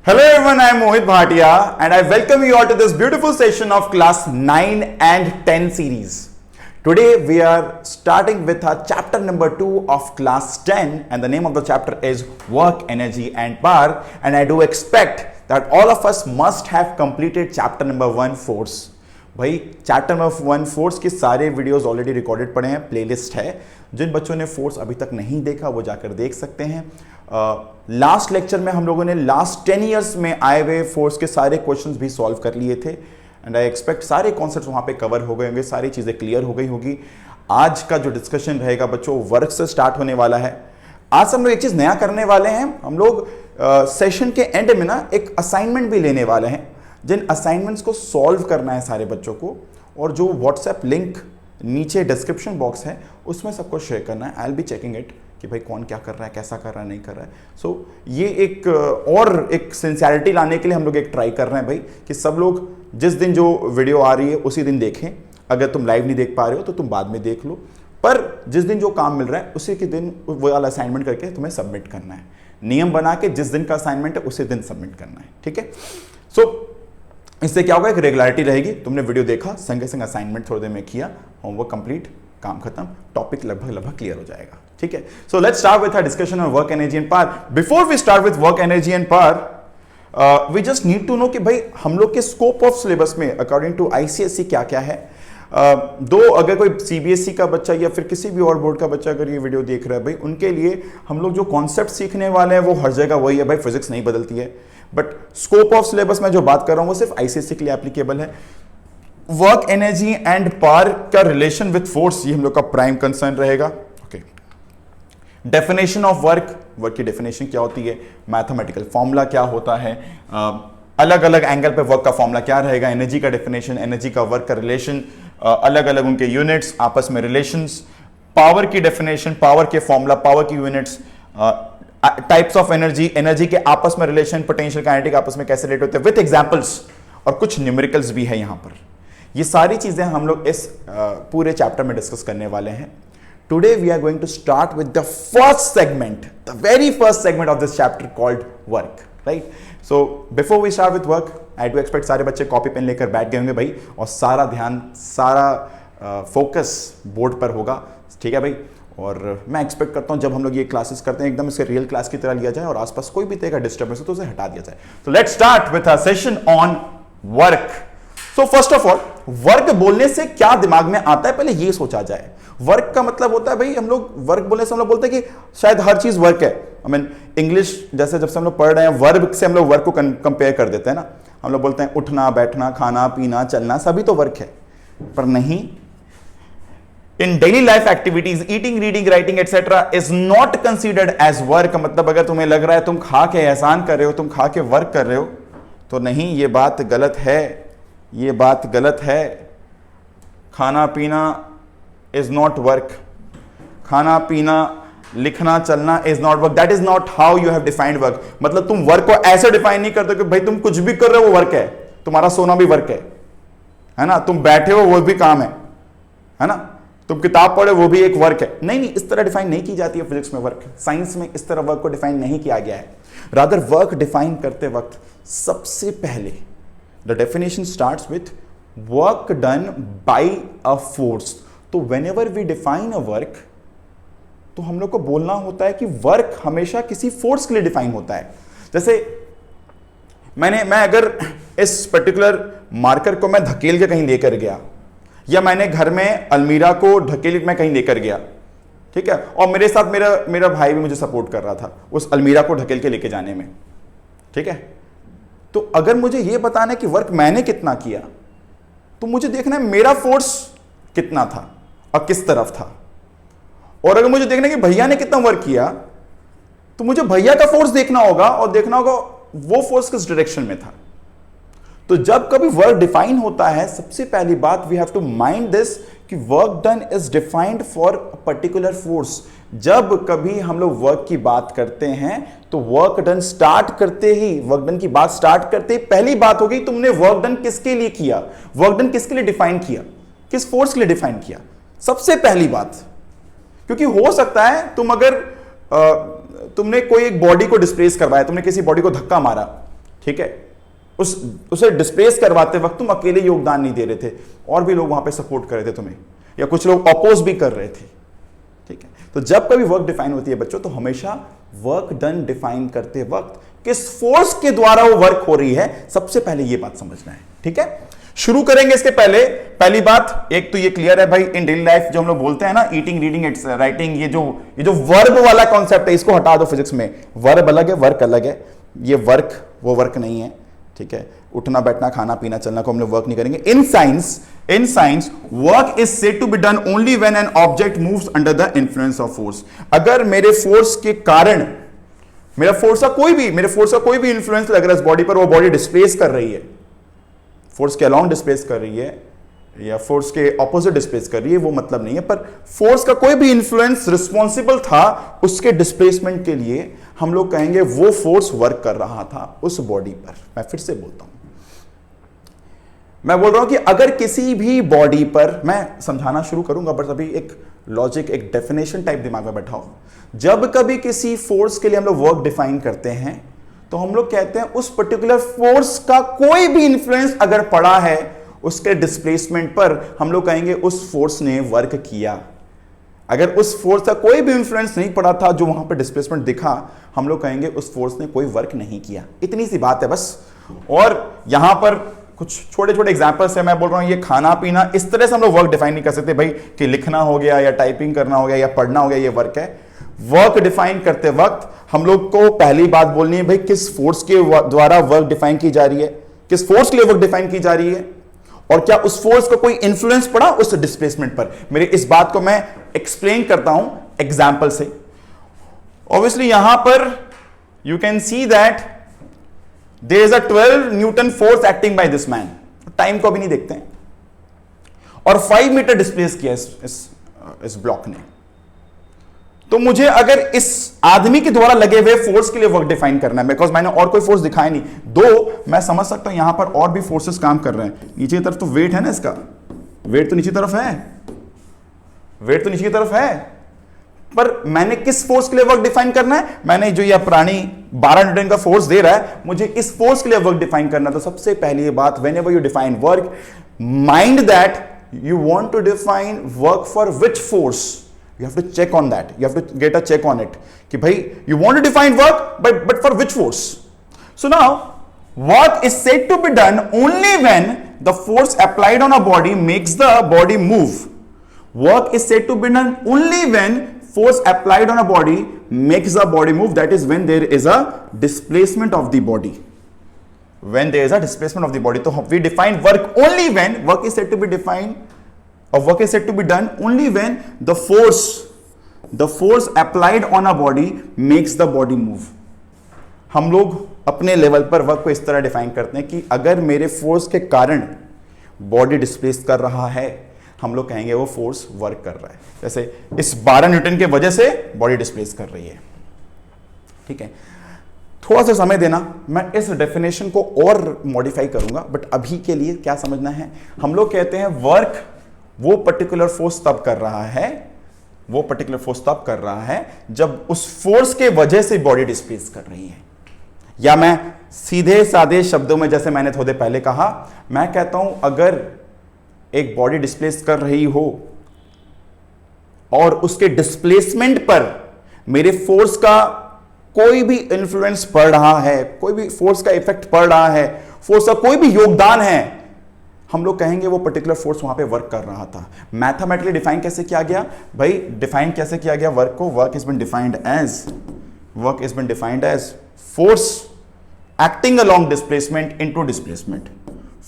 Hello everyone, I am Mohit Bhatia and I welcome you all to this beautiful session of class 9 and 10 series. Today we are starting with our chapter number 2 of class 10 and the name of the chapter is Work, Energy and Power, and I do expect that all of us must have completed chapter number 1 force. भाई chapter number 1 force के सारे videos already recorded पड़े हैं, playlist है. जिन बच्चों ने force अभी तक नहीं देखा वो जाकर देख सकते हैं. लास्ट लेक्चर में हम लोगों ने लास्ट 10 इयर्स में आए हुए फोर्स के सारे क्वेश्चंस भी सॉल्व कर लिए थे एंड आई एक्सपेक्ट सारे कॉन्सेप्ट्स वहाँ पे कवर हो गए होंगे, सारी चीज़ें क्लियर हो गई होगी. आज का जो डिस्कशन रहेगा बच्चों वर्क से स्टार्ट होने वाला है. आज हम लोग एक चीज़ नया करने वाले हैं. हम लोग सेशन के एंड में ना एक असाइनमेंट भी लेने वाले हैं, जिन असाइनमेंट्स को सॉल्व करना है सारे बच्चों को, और जो व्हाट्सएप लिंक नीचे डिस्क्रिप्शन बॉक्स है उसमें सबको शेयर करना है. I will be checking it कि भाई कौन क्या कर रहा है, कैसा कर रहा है, नहीं कर रहा है. सो ये एक और एक सिंसियरिटी लाने के लिए हम लोग एक ट्राई कर रहे हैं भाई कि सब लोग जिस दिन जो वीडियो आ रही है उसी दिन देखें. अगर तुम लाइव नहीं देख पा रहे हो तो तुम बाद में देख लो, पर जिस दिन जो काम मिल रहा है उसी के दिन वो वाला असाइनमेंट करके तुम्हें सबमिट करना है. नियम बना के जिस दिन का असाइनमेंट है उसी दिन सबमिट करना है, ठीक है. सो इससे क्या होगा, एक रेगुलरिटी रहेगी. तुमने वीडियो देखा, संगे संग असाइनमेंट थोड़ी देर में किया, होमवर्क कंप्लीट, काम खत्म, टॉपिक लगभग क्लियर हो जाएगा, ठीक है. So let's start with our discussion on work, energy and power. Before we start with work, energy and power, we just need to know कि भाई हम लोग के स्कोप ऑफ सिलेबस में अकॉर्डिंग टू आईसीएसई क्या क्या है. दो अगर कोई सीबीएसई का बच्चा या फिर किसी भी और बोर्ड का बच्चा अगर ये वीडियो देख रहा है भाई, उनके लिए हम लोग जो कॉन्सेप्ट सीखने वाले हैं वो हर जगह वही है भाई, फिजिक्स नहीं बदलती है. बट स्कोप ऑफ सिलेबस में जो बात कर रहा हूं वो सिर्फ आईसीएसई के लिए एप्लीकेबल है. वर्क, एनर्जी एंड पावर का रिलेशन विद फोर्स, ये हम लोग का प्राइम कंसर्न रहेगा. Okay, definition of work, work की डेफिनेशन क्या होती है, मैथमेटिकल फॉर्मूला क्या होता है, अलग अलग एंगल पे वर्क का फॉर्मूला क्या रहेगा, एनर्जी का डेफिनेशन, एनर्जी का वर्क का रिलेशन, अलग अलग उनके यूनिट्स, आपस में रिलेशंस, पावर की डेफिनेशन, पावर के फॉर्मूला, पावर की units, types of energy, energy के आपस में रिलेशन, पोटेंशियल काइनेटिक आपस में कैसे रिलेट होते हैं विद एग्जांपल्स, और कुछ न्यूमेरिकल्स भी है यहां पर. ये सारी चीजें हम लोग इस पूरे चैप्टर में डिस्कस करने वाले हैं. Today we are going to start with the first segment, the very first segment of this chapter called work, right. So before we start with work, I do expect सारे बच्चे copy pen लेकर बैठ गए होंगे भाई, और सारा ध्यान, सारा फोकस बोर्ड पर होगा, ठीक है भाई. और मैं एक्सपेक्ट करता हूं जब हम लोग ये क्लासेस करते हैं एकदम इसे रियल क्लास की तरह लिया जाए और आसपास कोई भी तरह का डिस्टर्बेंस हो तो उसे हटा दिया जाए. तो let's start with a session on work. So first of all, work बोलने से क्या दिमाग में आता है पहले ये सोचा जाए. वर्क का मतलब होता है भाई, हम लोग वर्क बोलने से हम लोग बोलते हैं कि शायद हर चीज वर्क है. आई मीन इंग्लिश जैसे जब से हम लोग पढ़ रहे हैं, वर्ब से हम लोग वर्क को कंपेयर कर देते हैं ना. हम लोग बोलते हैं उठना, बैठना, खाना, पीना, चलना, सभी तो वर्क है. पर नहीं, in daily life activities, eating, reading, writing etcetera is not considered as work. मतलब अगर तुम्हें लग रहा है तुम खा के एहसान कर रहे हो, तुम खा के वर्क कर रहे हो, तो नहीं, ये बात गलत है, ये बात गलत है. खाना पीना इज नॉट वर्क. खाना पीना, लिखना, चलना is not work. That is not how you have defined work. मतलब तुम वर्क को ऐसे डिफाइन नहीं करते कि भाई तुम कुछ भी कर रहे हो वो वर्क है. तुम्हारा सोना भी वर्क है ना. तुम बैठे हो वो भी काम है ना. तुम किताब पढ़े वो भी एक वर्क है. नहीं नहीं, इस तरह डिफाइन नहीं की जाती है फिजिक्स में वर्क. साइंस में इस तरह वर्क को डिफाइन नहीं किया गया है. रादर वर्क डिफाइन करते वक्त सबसे पहले the definition starts with work done by a force. तो whenever we define a work, तो हम लोग को बोलना होता है कि वर्क हमेशा किसी फोर्स के लिए डिफाइन होता है. जैसे मैं अगर इस पर्टिकुलर मार्कर को मैं धकेल के कहीं लेकर गया, या मैंने घर में अलमीरा को ढकेल मैं कहीं लेकर गया, ठीक है, और मेरे साथ मेरा भाई भी मुझे सपोर्ट कर रहा था उस अलमीरा को ढकेल के लेके जाने में, ठीक है. तो अगर मुझे यह बताना है कि वर्क मैंने कितना किया, तो मुझे देखना है मेरा फोर्स कितना था और किस तरफ था. और अगर मुझे देखना है कि भैया ने कितना वर्क किया, तो मुझे भैया का फोर्स देखना होगा और देखना होगा वो फोर्स किस डायरेक्शन में था. तो जब कभी वर्क डिफाइन होता है, सबसे पहली बात we have to mind this कि work done is defined for a particular force. जब कभी हम लोग वर्क की बात करते हैं तो वर्क डन स्टार्ट करते ही, वर्क डन की बात स्टार्ट करते ही पहली बात होगी तुमने वर्क डन किसके लिए किया, वर्क डन किसके लिए डिफाइन किया, किस फोर्स के लिए डिफाइन किया, सबसे पहली बात. क्योंकि हो सकता है तुम अगर तुमने कोई एक बॉडी को डिस्प्लेस करवाया, तुमने किसी बॉडी को धक्का मारा, ठीक है, उसे डिस्प्लेस करवाते वक्त तुम अकेले योगदान नहीं दे रहे थे, और भी लोग वहां पे सपोर्ट कर रहे थे तुम्हें, या कुछ लोग अपोज भी कर रहे थे। ठीक है, तो जब कभी वर्क डिफाइन होती है बच्चों, तो हमेशा वर्क डन डिफाइन करते वक्त किस फोर्स के द्वारा वो वर्क हो रही है, सबसे पहले ये बात समझना है। ठीक है, शुरू करेंगे इसके पहले पहली बात, एक तो ये क्लियर है भाई, इन डेली लाइफ जो हम लोग बोलते हैं ना, ईटिंग, रीडिंग, राइटिंग, ये जो वर्ब वाला कॉन्सेप्ट है, इसको हटा दो फिजिक्स में। वर्ब अलग है, वर्क अलग है। ये वर्क वो वर्क नहीं है। ठीक है, उठना बैठना खाना पीना चलना को हम लोग वर्क नहीं करेंगे। In science work is said to be done only when an object moves under the influence of force. अगर मेरे फोर्स के कारण, मेरे फोर्स का कोई भी इंफ्लुएंस लग रहा है इस बॉडी पर, वो बॉडी डिस्प्लेस कर रही है, फोर्स के अलोंग डिस्प्लेस कर रही है या फोर्स के ऑपोजिट डिस्प्लेस कर रही है, वो मतलब नहीं है, पर फोर्स का कोई भी इंफ्लुएंस रिस्पॉन्सिबल था उसके डिस्प्लेसमेंट के लिए, हम लोग कहेंगे वो फोर्स वर्क कर रहा था उस बॉडी पर। मैं फिर से बोलता हूं, मैं बोल रहा हूं कि अगर किसी भी बॉडी पर, मैं समझाना शुरू करूंगा बट अभी एक लॉजिक, एक डेफिनेशन टाइप दिमाग में बैठाओ। जब कभी किसी फोर्स के लिए हम लोग वर्क डिफाइन करते हैं, तो हम लोग कहते हैं उस पर्टिकुलर फोर्स का कोई भी इंफ्लुएंस अगर पड़ा है उसके डिस्प्लेसमेंट पर, हम लोग कहेंगे उस फोर्स ने वर्क किया। अगर उस फोर्स का कोई भी इंफ्लुएंस नहीं पड़ा था, जो वहां पर डिस्प्लेसमेंट दिखा, हम लोग कहेंगे उस फोर्स ने कोई वर्क नहीं किया। इतनी सी बात है बस। और यहां पर कुछ छोटे छोटे एग्जांपल्स है, मैं बोल रहा हूं ये खाना पीना, इस तरह से हम लोग वर्क डिफाइन नहीं कर सकते भाई कि लिखना हो गया या टाइपिंग करना हो गया या पढ़ना हो गया, ये वर्क है। वर्क डिफाइन करते वक्त हम लोग को पहली बात बोलनी है भाई किस फोर्स के द्वारा वर्क डिफाइन की जा रही है, किस फोर्स के लिए वर्क डिफाइन की जा रही है, और क्या उस फोर्स का कोई इंफ्लुएंस पड़ा उस डिस्प्लेसमेंट पर। मेरे इस बात को मैं एक्सप्लेन करता हूं एग्जांपल से। ऑब्वियसली यहां पर you can see that there is a 12 newton force acting by this man. Time को अभी नहीं देखते हैं, और 5 मीटर डिस्प्लेस किया इस ब्लॉक ने। तो मुझे अगर इस आदमी के द्वारा लगे हुए फोर्स के लिए वर्क डिफाइन करना है, बिकॉज मैंने और कोई फोर्स दिखाया नहीं, दो मैं समझ सकता हूं यहां पर और भी फोर्सेस काम कर रहे हैं। नीचे की तरफ तो वेट है ना, इसका वेट तो नीचे तरफ है, वेट तो नीचे की तरफ है, पर मैंने किस फोर्स के लिए वर्क डिफाइन करना है, मैंने जो यह प्राणी 12 न्यूटन का फोर्स दे रहा है, मुझे इस फोर्स के लिए वर्क डिफाइन करना। तो सबसे पहली बात, whenever you define work, mind that you want to define work for which force. You have to check on that. You have to get a check on it. कि भाई you want to define work, but for which force? So now work is said to be done only when the force applied on a body makes the body move. Work is said to be done only when force applied on a body makes the body move. That is when there is a displacement of the body. When there is a displacement of the body. So we define work only when work is said to be defined, or work is said to be done only when the force applied on a body makes the body move. हम लोग अपने level पर work को इस तरह define करते हैं कि अगर मेरे फोर्स के कारण बॉडी डिस्प्लेस कर रहा है, हम लोग कहेंगे वो फोर्स वर्क कर रहा है। जैसे इस 12 न्यूटन के वजह से बॉडी डिस्प्लेस कर रही है। ठीक है, थोड़ा सा समय देना, मैं इस डेफिनेशन को और मॉडिफाई करूंगा, बट अभी के लिए क्या समझना है, हम लोग कहते हैं वर्क वो पर्टिकुलर फोर्स तब कर रहा है, वो पर्टिकुलर फोर्स तब कर रहा है जब उस फोर्स के वजह से बॉडी डिस्प्लेस कर रही है। या मैं सीधे साधे शब्दों में, जैसे मैंने थोड़े पहले कहा, मैं कहता हूं अगर एक बॉडी डिस्प्लेस कर रही हो और उसके डिस्प्लेसमेंट पर मेरे फोर्स का कोई भी इंफ्लुएंस पड़ रहा है, कोई भी फोर्स का इफेक्ट पड़ रहा है, फोर्स का कोई भी योगदान है, हम लोग कहेंगे वो पर्टिकुलर फोर्स वहां पे वर्क कर रहा था। मैथमेटिकली डिफाइन कैसे किया गया भाई, डिफाइन कैसे किया गया वर्क को, work is been defined as force acting along displacement into displacement,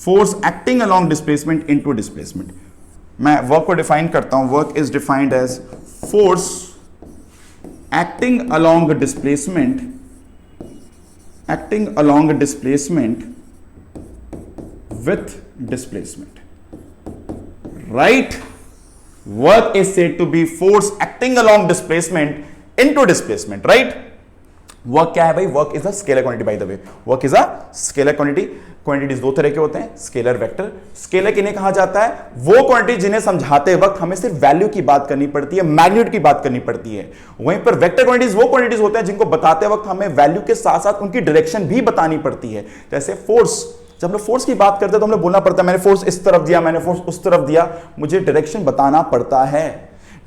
force acting along displacement into displacement. मैं वर्क को डिफाइन करता हूं, work is defined as force acting along displacement with displacement, right? Work is said to be force acting along displacement into displacement, right? Work क्या है भाई? Work is a scalar quantity. Bye the way, work is a scalar quantity. Quantities दो तरह के होते हैं, scalar, vector. Scalar किन्हें कहा जाता है? वो क्वांटिटी जिन्हें समझाते वक्त हमें सिर्फ वैल्यू की बात करनी पड़ती है, मैग्नीट्यूड की बात करनी पड़ती है। वहीं पर वेक्टर क्वांटिटीज वो क्वांटिटीज होते हैं जिनको बताते वक्त हमें वैल्यू के साथ साथ उनकी डायरेक्शन भी बतानी पड़ती है। जैसे फोर्स, जब हम लोग फोर्स की बात करते हैं तो हमें बोलना पड़ता है मैंने फोर्स इस तरफ दिया, मैंने फोर्स उस तरफ दिया, मुझे डायरेक्शन बताना पड़ता है।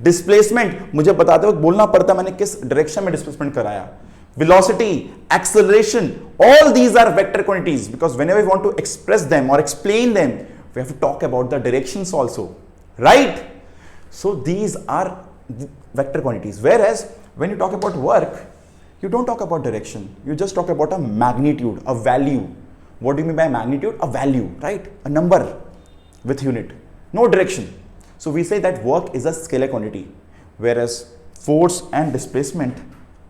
डिस्प्लेसमेंट, मुझे बताते वक्त बोलना पड़ता है मैंने किस डायरेक्शन में डिस्प्लेसमेंट कराया। Velocity, acceleration, all these are vector quantities because whenever we want to express them or explain them, we have to talk about the directions also, right? So these are vector quantities. Whereas when you talk about work, you don't talk about direction. You just talk about a magnitude, a value. What do you mean by magnitude? A value, right? A number with unit, no direction. So we say that work is a scalar quantity, whereas force and displacement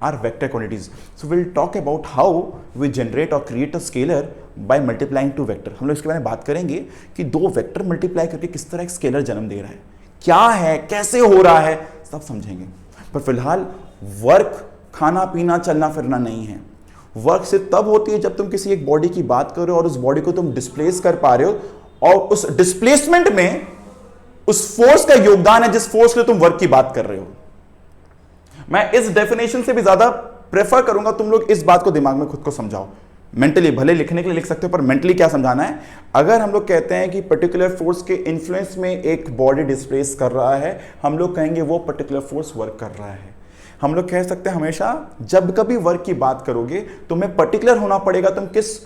are vector quantities. So we'll talk about how we generate or create a scalar by multiplying two vector. हम लोग इसके बारे में बात करेंगे कि दो vector multiply करके किस तरह एक स्केलर जन्म दे रहा है, क्या है, कैसे हो रहा है, सब समझेंगे। पर फिलहाल वर्क खाना पीना चलना फिरना नहीं है। वर्क सिर्फ तब होती है जब तुम किसी एक बॉडी की बात कर रहे हो और उस बॉडी को तुम डिस्प्लेस कर पा रहे हो और उस डिस्प्लेसमेंट में उस फोर्स का योगदान है जिस फोर्स के लिए तुम वर्क की बात कर रहे हो। मैं इस डेफिनेशन से भी ज्यादा प्रेफर करूंगा तुम लोग इस बात को दिमाग में खुद को समझाओ। मेंटली भले लिखने के लिए लिख सकते हो, पर मेंटली क्या समझाना है? अगर हम लोग कहते हैं कि पर्टिकुलर फोर्स के इन्फ्लुएंस में एक बॉडी डिस्प्लेस कर रहा है, हम लोग कहेंगे वो पर्टिकुलर फोर्स वर्क कर रहा है। हम लोग कह सकते हैं हमेशा जब कभी वर्क की बात करोगे तुम्हें पर्टिकुलर होना पड़ेगा तुम किस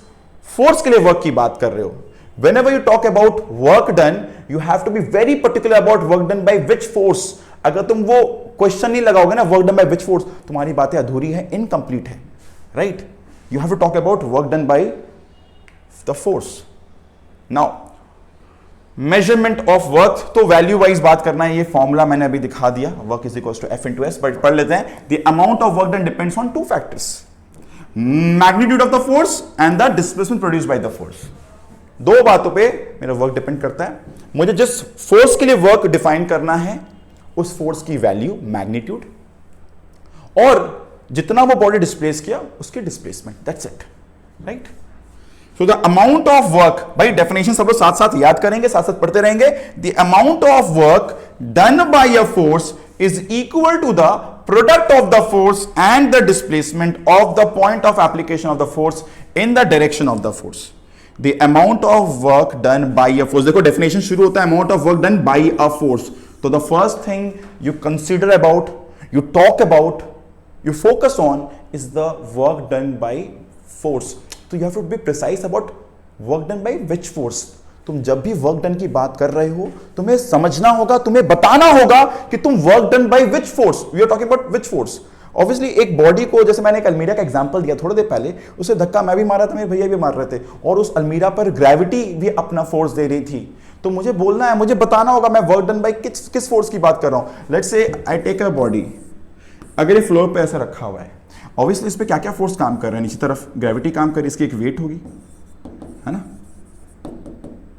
फोर्स के लिए वर्क की बात कर रहे हो। Whenever you talk about work done, you have to be very particular about work done by which force. अगर तुम वो क्वेश्चन नहीं लगाओगे ना work done by which force, तुम्हारी बातें अधूरी है, इनकम्प्लीट है, right? You have to talk about work done by the force. Now measurement of work, तो वैल्यू वाइज बात करना है। ये फॉर्मूला मैंने अभी दिखा दिया, work is equals to F into S. But पढ़ लेते हैं। The amount of work done depends on two factors, magnitude of the force and the displacement produced by the force. दो बातों पे मेरा वर्क डिपेंड करता है। मुझे जिस फोर्स के लिए वर्क डिफाइन करना है उस फोर्स की वैल्यू, मैग्नीट्यूड, और जितना वो बॉडी डिस्प्लेस किया उसकी displacement, that's it, right? So the amount of work, भाई डेफिनेशन सब लोग साथ साथ याद करेंगे, साथ साथ पढ़ते रहेंगे। The amount of work done by a force is equal to the product of the force and the displacement of the point of application of the force in the direction of the force. The amount of work done by a force, देखो definition शुरू होता है amount of work done by a force। तो the first thing you consider about, you talk about, you focus on is the work done by force। तो you have to be precise about work done by which force। तुम जब भी work done की बात कर रहे हो तुम्हें समझना होगा, तुम्हें बताना होगा कि तुम work done by which force, we are talking about which force. Obviously एक बॉडी को, जैसे मैंने एक अलमीरा का एग्जांपल दिया थोड़ी देर पहले, उसे धक्का मैं भी मारा था, मेरे भैया भी मार रहे थे, और उस अलमीरा पर ग्रेविटी भी अपना फोर्स दे रही थी। तो मुझे बोलना है, मुझे बताना होगा मैं वर्क डन बाय किस फोर्स की बात कर रहा हूं। Let's say I take a body, अगर ये फ्लोर पे ऐसा रखा हुआ है, ऑब्वियसली इस पे क्या क्या फोर्स काम कर रहे हैं? नीचे तरफ ग्रेविटी काम कर रही है, इसकी एक वेट होगी, है ना?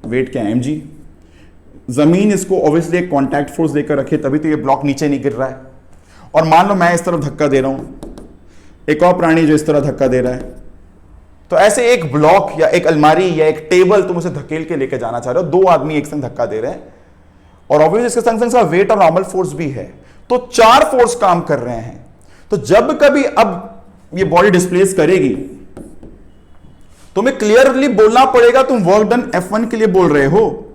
वेट क्या है? mg। जमीन इसको ऑब्वियसली एक कॉन्टैक्ट फोर्स देकर रखे तभी तो ये ब्लॉक नीचे नहीं गिर रहा है। और मान लो मैं इस तरफ धक्का दे रहा हूं, एक और प्राणी जो इस तरह धक्का दे रहा है, तो ऐसे एक ब्लॉक या एक अलमारी या एक टेबल तुम उसे धकेल के लेकर जाना चाह रहे हो, दो आदमी एक संग धक्का दे रहे हैं, और ऑब्वियसली इसके संग संग वेट और नॉर्मल फोर्स भी है, तो चार फोर्स काम कर रहे हैं। तो जब कभी अब ये बॉडी डिस्प्लेस करेगी, तुम्हें क्लियरली बोलना पड़ेगा तुम वर्क डन F1 के लिए बोल रहे हो,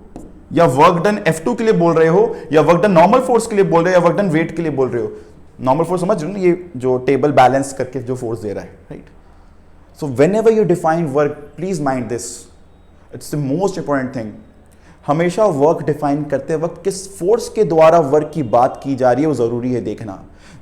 या वर्क डन F2 के लिए बोल रहे हो, या वर्क डन नॉर्मल फोर्स के लिए बोल रहे हो, या वर्क डन वेट के लिए बोल रहे हो। नॉर्मल फोर्स समझ रहे हो ना, ये जो टेबल बैलेंस करके जो फोर्स दे रहा है, right? So whenever you define work, please mind this, it's the most important thing. हमेशा वर्क डिफाइन करते वक्त किस फोर्स के द्वारा वर्क की बात की जा रही है वो जरूरी है देखना।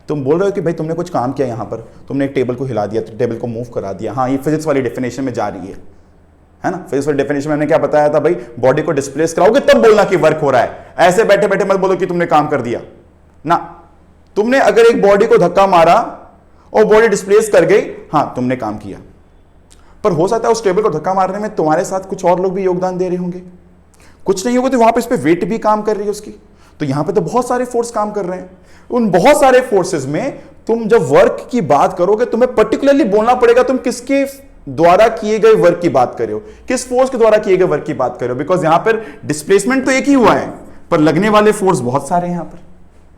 तुम बोल रहे हो कि भाई तुमने कुछ काम किया, यहां पर तुमने एक टेबल को हिला दिया, टेबल को मूव करा दिया, हाँ ये फिजिक्स वाली डेफिनेशन में जा रही है ना? फिजिक्स वाली डेफिनेशन में हमने क्या बताया था भाई, बॉडी को डिस्प्लेस कराओगे तब बोलना कि वर्क हो रहा है। ऐसे बैठे बैठे मत बोलो कि तुमने काम कर दिया ना। तुमने अगर एक बॉडी को धक्का मारा और बॉडी डिस्प्लेस कर गई, हां तुमने काम किया, पर हो सकता है उस टेबल को धक्का मारने में तुम्हारे साथ कुछ और लोग भी योगदान दे रहे होंगे, कुछ नहीं होगा तो वहां पे इस पे वेट भी काम कर रही है उसकी, तो यहां पे तो बहुत सारे फोर्स काम कर रहे हैं। उन बहुत सारे फोर्सेस में तुम जब वर्क की बात करोगे तुम्हें पर्टिकुलरली बोलना पड़ेगा तुम किसके द्वारा किए गए वर्क की बात कर रहे हो, किस फोर्स के द्वारा किए गए वर्क की बात कर रहे हो, बिकॉज यहां पर डिस्प्लेसमेंट तो एक ही हुआ है पर लगने वाले फोर्स बहुत सारे हैं यहां पर,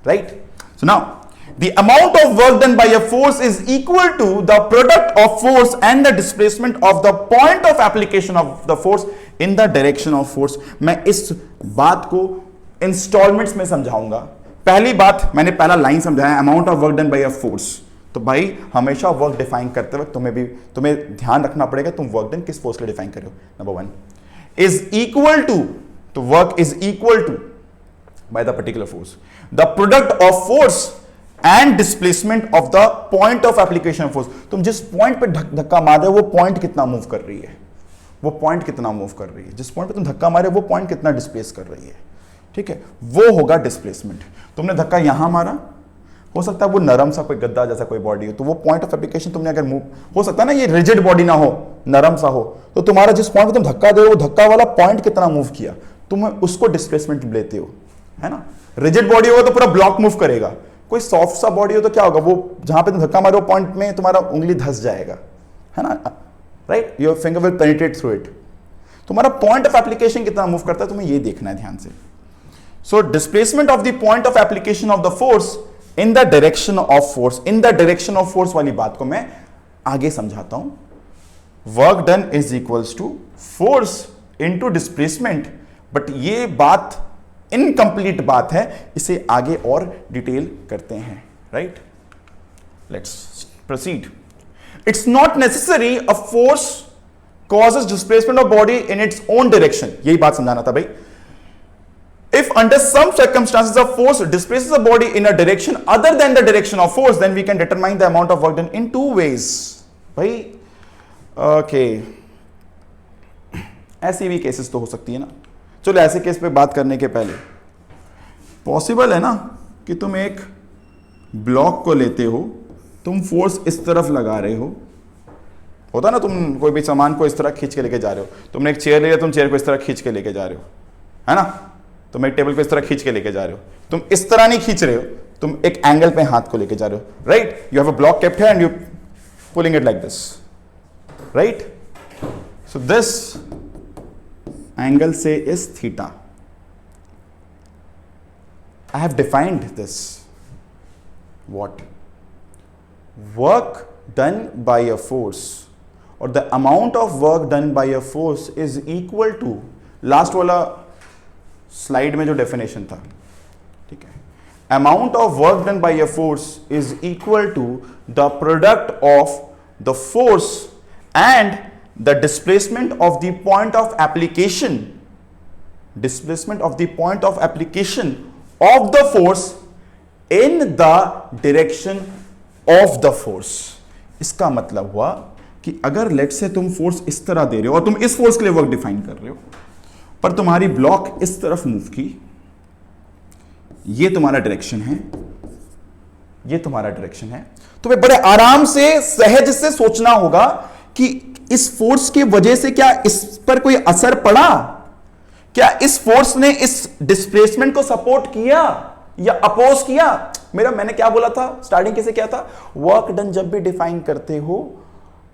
right. So now the amount of work done by a force is equal to the product of force and the displacement of the point of application of the force in the direction of force। मैं इस बात को installments में समझाऊंगा। पहली बात मैंने पहला लाइन समझाया, amount of work done by a force. तो भाई हमेशा वर्क डिफाइन करते वक्त तुम्हें ध्यान रखना पड़ेगा तुम वर्क डन किस फोर्स के लिए डिफाइन कर रहे हो। नंबर 1 इज इक्वल टू, तो work is equal to by the particular force the product of force and displacement of the point of application force. तुम जिस पॉइंट पे धक्का मार रहे हो वो पॉइंट कितना मूव कर रही है, वो पॉइंट कितना मूव कर रही है, जिस पॉइंट पे तुम धक्का मारे वो पॉइंट कितना डिस्प्लेस कर रही है, ठीक है, वो होगा डिस्प्लेसमेंट। तुमने धक्का यहां मारा, हो सकता है वो नरम सा कोई गद्दा जैसा कोई बॉडी हो, तो वो पॉइंट ऑफ एप्लीकेशन तुमने अगर मूव, हो सकता है ना ये रिजिड बॉडी ना हो, नरम सा हो, तो तुम्हारा जिस पॉइंट पे तुम धक्का दे रहे हो वो धक्का वाला पॉइंट कितना मूव किया, तुम उसको डिस्प्लेसमेंट लेते हो, है ना। रिजिड बॉडी होगा तो पूरा ब्लॉक मूव करेगा, कोई सॉफ्ट सा बॉडी हो तो क्या होगा, वो जहां पे तुम धक्का मारो पॉइंट में तुम्हारा उंगली धंस जाएगा, है ना, right, your finger will penetrate through it. तुम्हारा पॉइंट ऑफ एप्लीकेशन कितना मूव करता है तुम्हें ये देखना है ध्यान से। So displacement of the point of application of the force in the direction of force, in the direction of force वाली बात को मैं आगे समझाता हूं। Work done is equals to force into displacement, but ये बात इनकम्प्लीट बात है, इसे आगे और डिटेल करते हैं, right. Let's proceed. It's not necessary a force causes displacement of body in its own direction, यही बात समझाना था भाई। If under some circumstances a force displaces a body in a direction other than the direction of force, then we can determine the amount of work done in two ways। भाई okay, ऐसी भी cases तो हो सकती है ना। चलो ऐसे केस पे बात करने के पहले, पॉसिबल है ना कि तुम एक ब्लॉक को लेते हो, तुम फोर्स इस तरफ लगा रहे हो, होता ना, तुम कोई भी सामान को इस तरह खींच के लेके जा रहे हो, तुमने एक चेयर लिया, तुम चेयर को इस तरह खींच के लेके जा रहे हो, है ना, तुम एक टेबल को इस तरह खींच के लेके जा रहे हो, तुम इस तरह नहीं खींच रहे हो, तुम एक एंगल पे हाथ को लेके जा रहे हो, right. You have a block kept here and you pulling it like this, right. So this angle से is theta. I have defined this what work done by a force or the amount of work done by a force is equal to, last वाला slide में जो definition था, ठीक है, amount of work done by a force is equal to the product of the force and the displacement of the point of application, displacement of the point of application of the force in the direction of the force। इसका मतलब हुआ कि अगर late से तुम force इस तरह दे रहे हो और तुम इस फोर्स के लिए वर्क डिफाइन कर रहे हो, पर तुम्हारी ब्लॉक इस तरफ मूव की, ये तुम्हारा डायरेक्शन है, ये तुम्हारा डायरेक्शन है, तुम्हें बड़े आराम से सहज से सोचना होगा कि इस फोर्स की वजह से क्या इस पर कोई असर पड़ा, क्या इस फोर्स ने इस डिस्प्लेसमेंट को सपोर्ट किया या अपोज किया। मैंने क्या बोला था स्टार्टिंग कैसे क्या था, वर्क डन जब भी डिफाइन करते हो,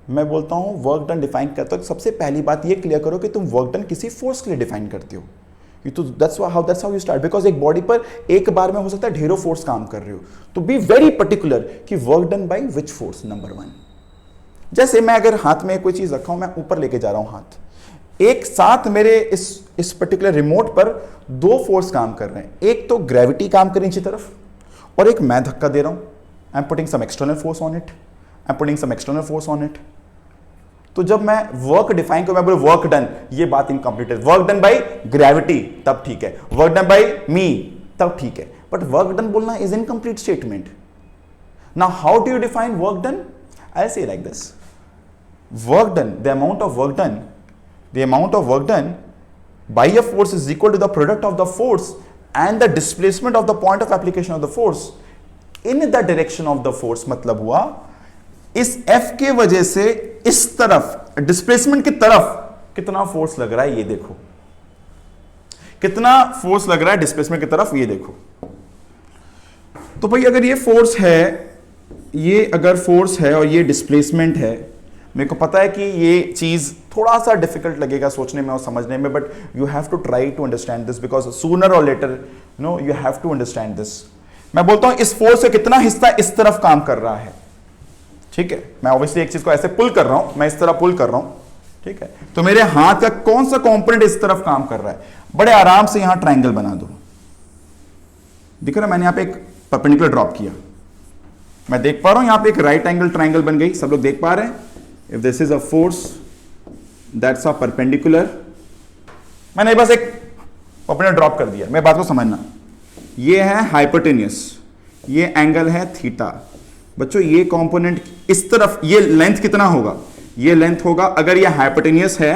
मैं बोलता हूं वर्क डन डिफाइन करते हो सबसे पहली बात ये क्लियर करो कि तुम वर्क डन किसी फोर्स के लिए डिफाइन करते हो। ये तो that's how you start, because एक बॉडी पर एक बार में हो सकता है ढेरों फोर्स काम कर रहे हो, तो बी वेरी पर्टिकुलर कि work done by which force. Number 1, जैसे मैं अगर हाथ में कोई चीज रखा हूं, मैं ऊपर लेके जा रहा हूं हाथ, एक साथ मेरे इस पर्टिकुलर रिमोट पर दो फोर्स काम कर रहे हैं, एक तो ग्रेविटी काम कर रही नीचे तरफ और एक मैं धक्का दे रहा हूं, I am putting some external force on it, I am putting some external force on it. तो जब मैं वर्क डिफाइन करूं, मैं बोलूं वर्क डन, ये बात इनकम्प्लीट है। वर्क डन बाय ग्रेविटी तब ठीक है, वर्क डन बाय मी तब ठीक है, बट वर्क डन बोलना is incomplete statement. Now how do you define work done? I say like this, work done, the amount of work done, the amount of work done by a force is equal to the product of the force and the displacement of the point of application of the force in the direction of the force। मतलब हुआ इस F के वजह से इस तरफ displacement की तरफ कितना फोर्स लग रहा है, ये देखो कितना फोर्स लग रहा है डिस्प्लेसमेंट की तरफ, ये देखो। तो भाई अगर ये फोर्स है, ये अगर फोर्स है और ये डिस्प्लेसमेंट है, मेरे को पता है कि ये चीज थोड़ा सा डिफिकल्ट लगेगा सोचने में और समझने में, but you have to try to understand this because sooner or later no you have to understand this. मैं बोलता हूं इस फोर्स से कितना हिस्सा इस तरफ काम कर रहा है, ठीक है। मैं ऑब्वियसली एक चीज को ऐसे पुल कर रहा हूं, मैं इस तरह पुल कर रहा हूं, ठीक है। तो मेरे हाथ का कौन सा कंपोनेंट इस तरफ काम कर रहा है? बड़े आराम से यहां ट्रायंगल बना दो, दिख रहा है? मैंने यहां पे एक परपेंडिकुलर ड्रॉप किया, मैं देख पा रहा हूं यहां पे एक राइट एंगल ट्रायंगल बन गई, सब लोग देख पा रहे हैं। If this is a force that's a perpendicular, मैंने बस एक परपेंडिकुलर ड्रॉप कर दिया। मैं बात को समझना, ये है हाइपोटेन्यूस, ये एंगल है थीटा। बच्चों ये कंपोनेंट इस तरफ, ये लेंथ कितना होगा? ये लेंथ होगा, अगर ये हाइपोटेन्यूस है,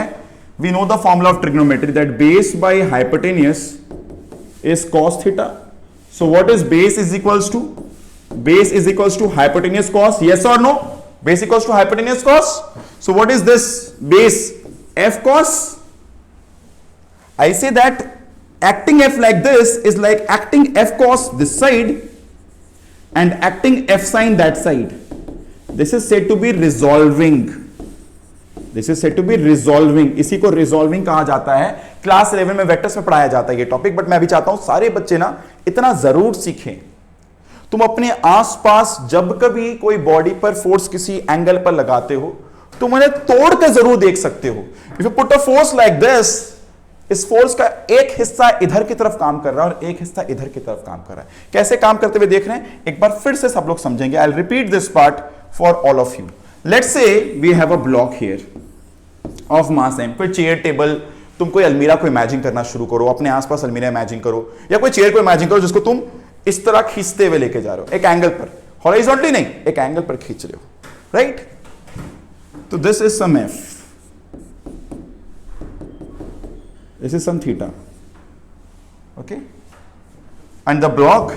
we know the formula of trigonometry that base by hypotenuse is cos theta. So what is base is equals to? Base is equals to hypotenuse cos, yes or no? Base equals to hypotenuse cos. So what is this base? F cos. I say that acting F like this is like acting F cos this side and acting F sin that side. This is said to be resolving. This is said to be resolving. इसी को resolving कहा जाता है। Class 11 में vectors में पढ़ाया जाता है ये टॉपिक, बट मैं अभी चाहता हूं सारे बच्चे ना इतना जरूर सीखें। तुम अपने आसपास जब कभी कोई बॉडी पर फोर्स किसी एंगल पर लगाते हो, तुम उन्हें तोड़ कर जरूर देख सकते हो। If you put a force like this, इस फोर्स का एक हिस्सा इधर की तरफ काम कर रहा है और एक हिस्सा इधर की तरफ काम कर रहा है। कैसे काम करते हुए देख रहे हैं, एक बार फिर से सब लोग समझेंगे। I will repeat this part for all of you. Let's say we have a block here of mass m, कोई चेयर टेबल, तुम कोई अलमीरा को इमेजिन करना शुरू करो, अपने आसपास अलमीरा इमेजिन करो, या कोई चेयर को इमेजिन करो जिसको तुम इस तरह खींचते हुए लेके जा रहे हो एक एंगल पर, हॉरिजॉन्टली नहीं, एक एंगल पर खींच रहे हो, राइट? तो this is some f, this is some theta, okay, and the block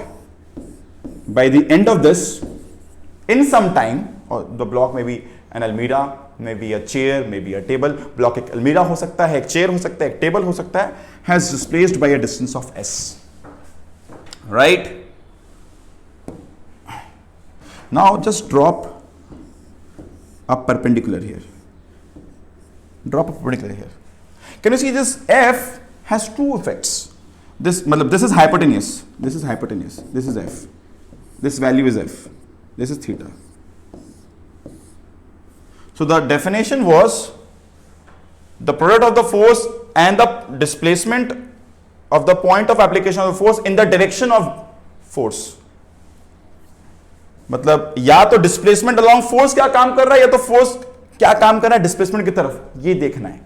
by the end of this in some time, or the block may be an almirah, may be a chair, may be a table, block एक अलमीरा हो सकता है, एक chair हो सकता है, एक टेबल हो सकता है, has displaced by a distance of s, right? Now just drop a perpendicular here, drop a perpendicular here. Can you see this f has two effects? This matlab, this is hypotenuse, this is hypotenuse, this is f, this value is f, this is theta. So the definition was the product of the force and the displacement of the point of application of the force in the direction of force. मतलब या तो displacement along force क्या काम कर रहा है, या तो फोर्स क्या काम कर रहा है डिस्प्लेसमेंट की तरफ, ये देखना है।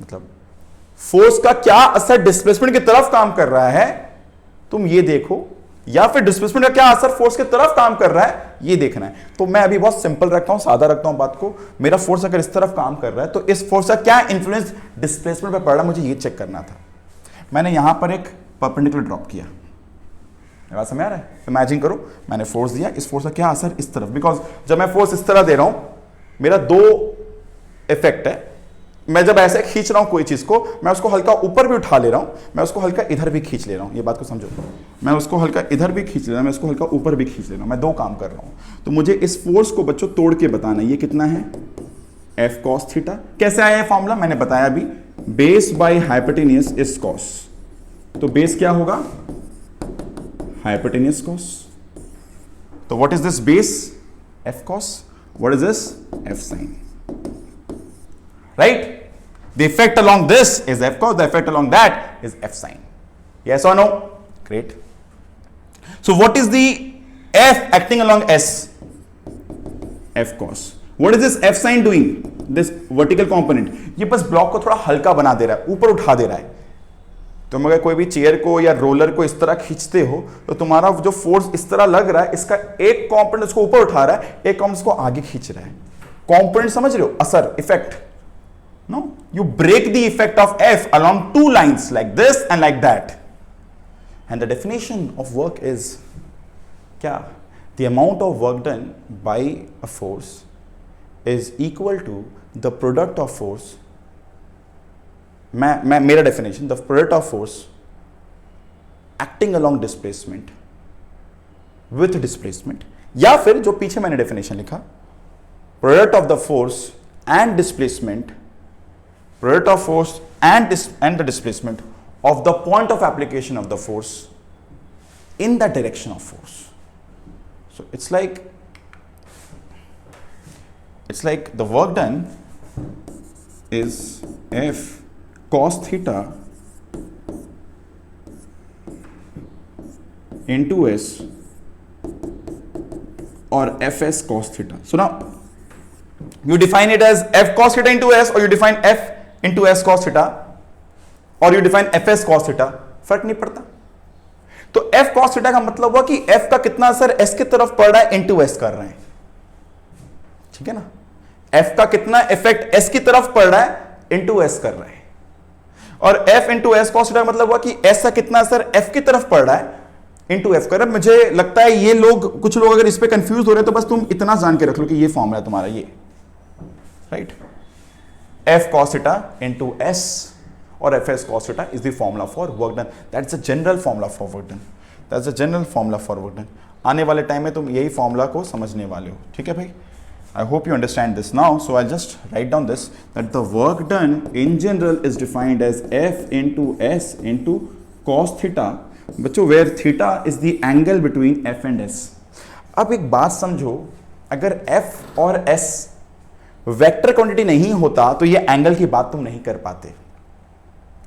मतलब फोर्स का क्या असर डिस्प्लेसमेंट की तरफ काम कर रहा है, तुम ये देखो, या फिर डिस्प्लेसमेंट का क्या असर फोर्स की तरफ काम कर रहा है, ये देखना है। तो मैं अभी बहुत सिंपल रखता हूं, सादा रखता हूं बात को। मेरा फोर्स अगर इस तरफ काम कर रहा है, तो इस फोर्स का क्या इंफ्लुएंस डिस्प्लेसमेंट पर पड़ रहा है, मुझे ये चेक करना था। मैंने यहां पर एक परपेंडिकुलर ड्रॉप किया, बात समझ आ रहा है? इमेजिन करो मैंने फोर्स दिया, इस फोर्स का क्या असर इस तरफ, बिकॉज जब मैं फोर्स इस तरह दे रहा हूं, मेरा दो इफेक्ट है। मैं जब ऐसे खींच रहा हूं कोई चीज को, मैं उसको हल्का ऊपर भी उठा ले रहा हूं, मैं उसको हल्का इधर भी खींच ले रहा हूं, ये बात को समझो। मैं उसको हल्का इधर भी खींच ले रहा हूं, मैं उसको हल्का ऊपर भी खींच ले रहा हूं, मैं दो काम कर रहा हूं। तो मुझे इस फोर्स को बच्चों तोड़ के बताना है, ये कितना है, f cos थीटा। कैसे आया ये फॉर्मूला, मैंने बताया अभी, base by hypotenuse is cos। तो बेस क्या होगा, hypotenuse cos. So what is this base? F cos. What is this? F sin. Right? The effect along this is F cos. The effect along that is F sin. Yes or no? Great. So what is the F acting along S? F cos. What is this F sin doing? This vertical component. ये बस block को थोड़ा हल्का बना दे रहा है, ऊपर उठा दे रहा है। तुम अगर कोई भी चेयर को या रोलर को इस तरह खींचते हो, तो तुम्हारा जो फोर्स इस तरह लग रहा है, इसका एक कंपोनेंट उसको ऊपर उठा रहा है, एक कंपोनेंट उसको आगे खींच रहा है। कंपोनेंट समझ रहे हो, असर, effect. No, you break the effect of F along two lines like this and like that, and the definition of work is क्या, the amount of work done by a force is equal to the product of force मैं मेरा definition, the product of force acting along displacement with displacement, या फिर जो पीछे मैंने definition लिखा, product of the force and displacement, product of force and the displacement of the point of application of the force in the direction of force. So it's like the work done is F cos theta into S or Fs cos theta. So now you define it as F cos theta into S, or you define F into S cos theta, और you define F S cos theta, फर्क नहीं पड़ता। तो F cos theta का मतलब हुआ कि F का कितना असर एस की तरफ पड़ रहा है, इनटू एस कर रहे हैं, ठीक है ना। एफ का कितना इफेक्ट एस की तरफ पड़ रहा है, इनटू एस कर रहे हैं, और F into S cos theta का मतलब हुआ कि एस का कितना असर एफ की तरफ पड़ रहा है, इनटू एफ कर रहा है। मुझे लगता है ये लोग, कुछ लोग अगर इस पे कंफ्यूज हो रहे हैं, तो बस तुम इतना जान के रख लो कि ये फॉर्मूला है तुम्हारा, ये right, F cos theta into S or Fs cos theta is the formula for work done. That's the general formula for work done. That's the general formula for work done. आने वाले time में तुम यही formula को समझने वाले हो, ठीक है भाई। I hope you understand this now. So I'll just write down this, that the work done in general is defined as F into S into cos theta. बच्चों, where theta is the angle between F and S. अब एक बात समझो, अगर F और S vector quantity नहीं होता तो ये एंगल की बात तुम नहीं कर पाते।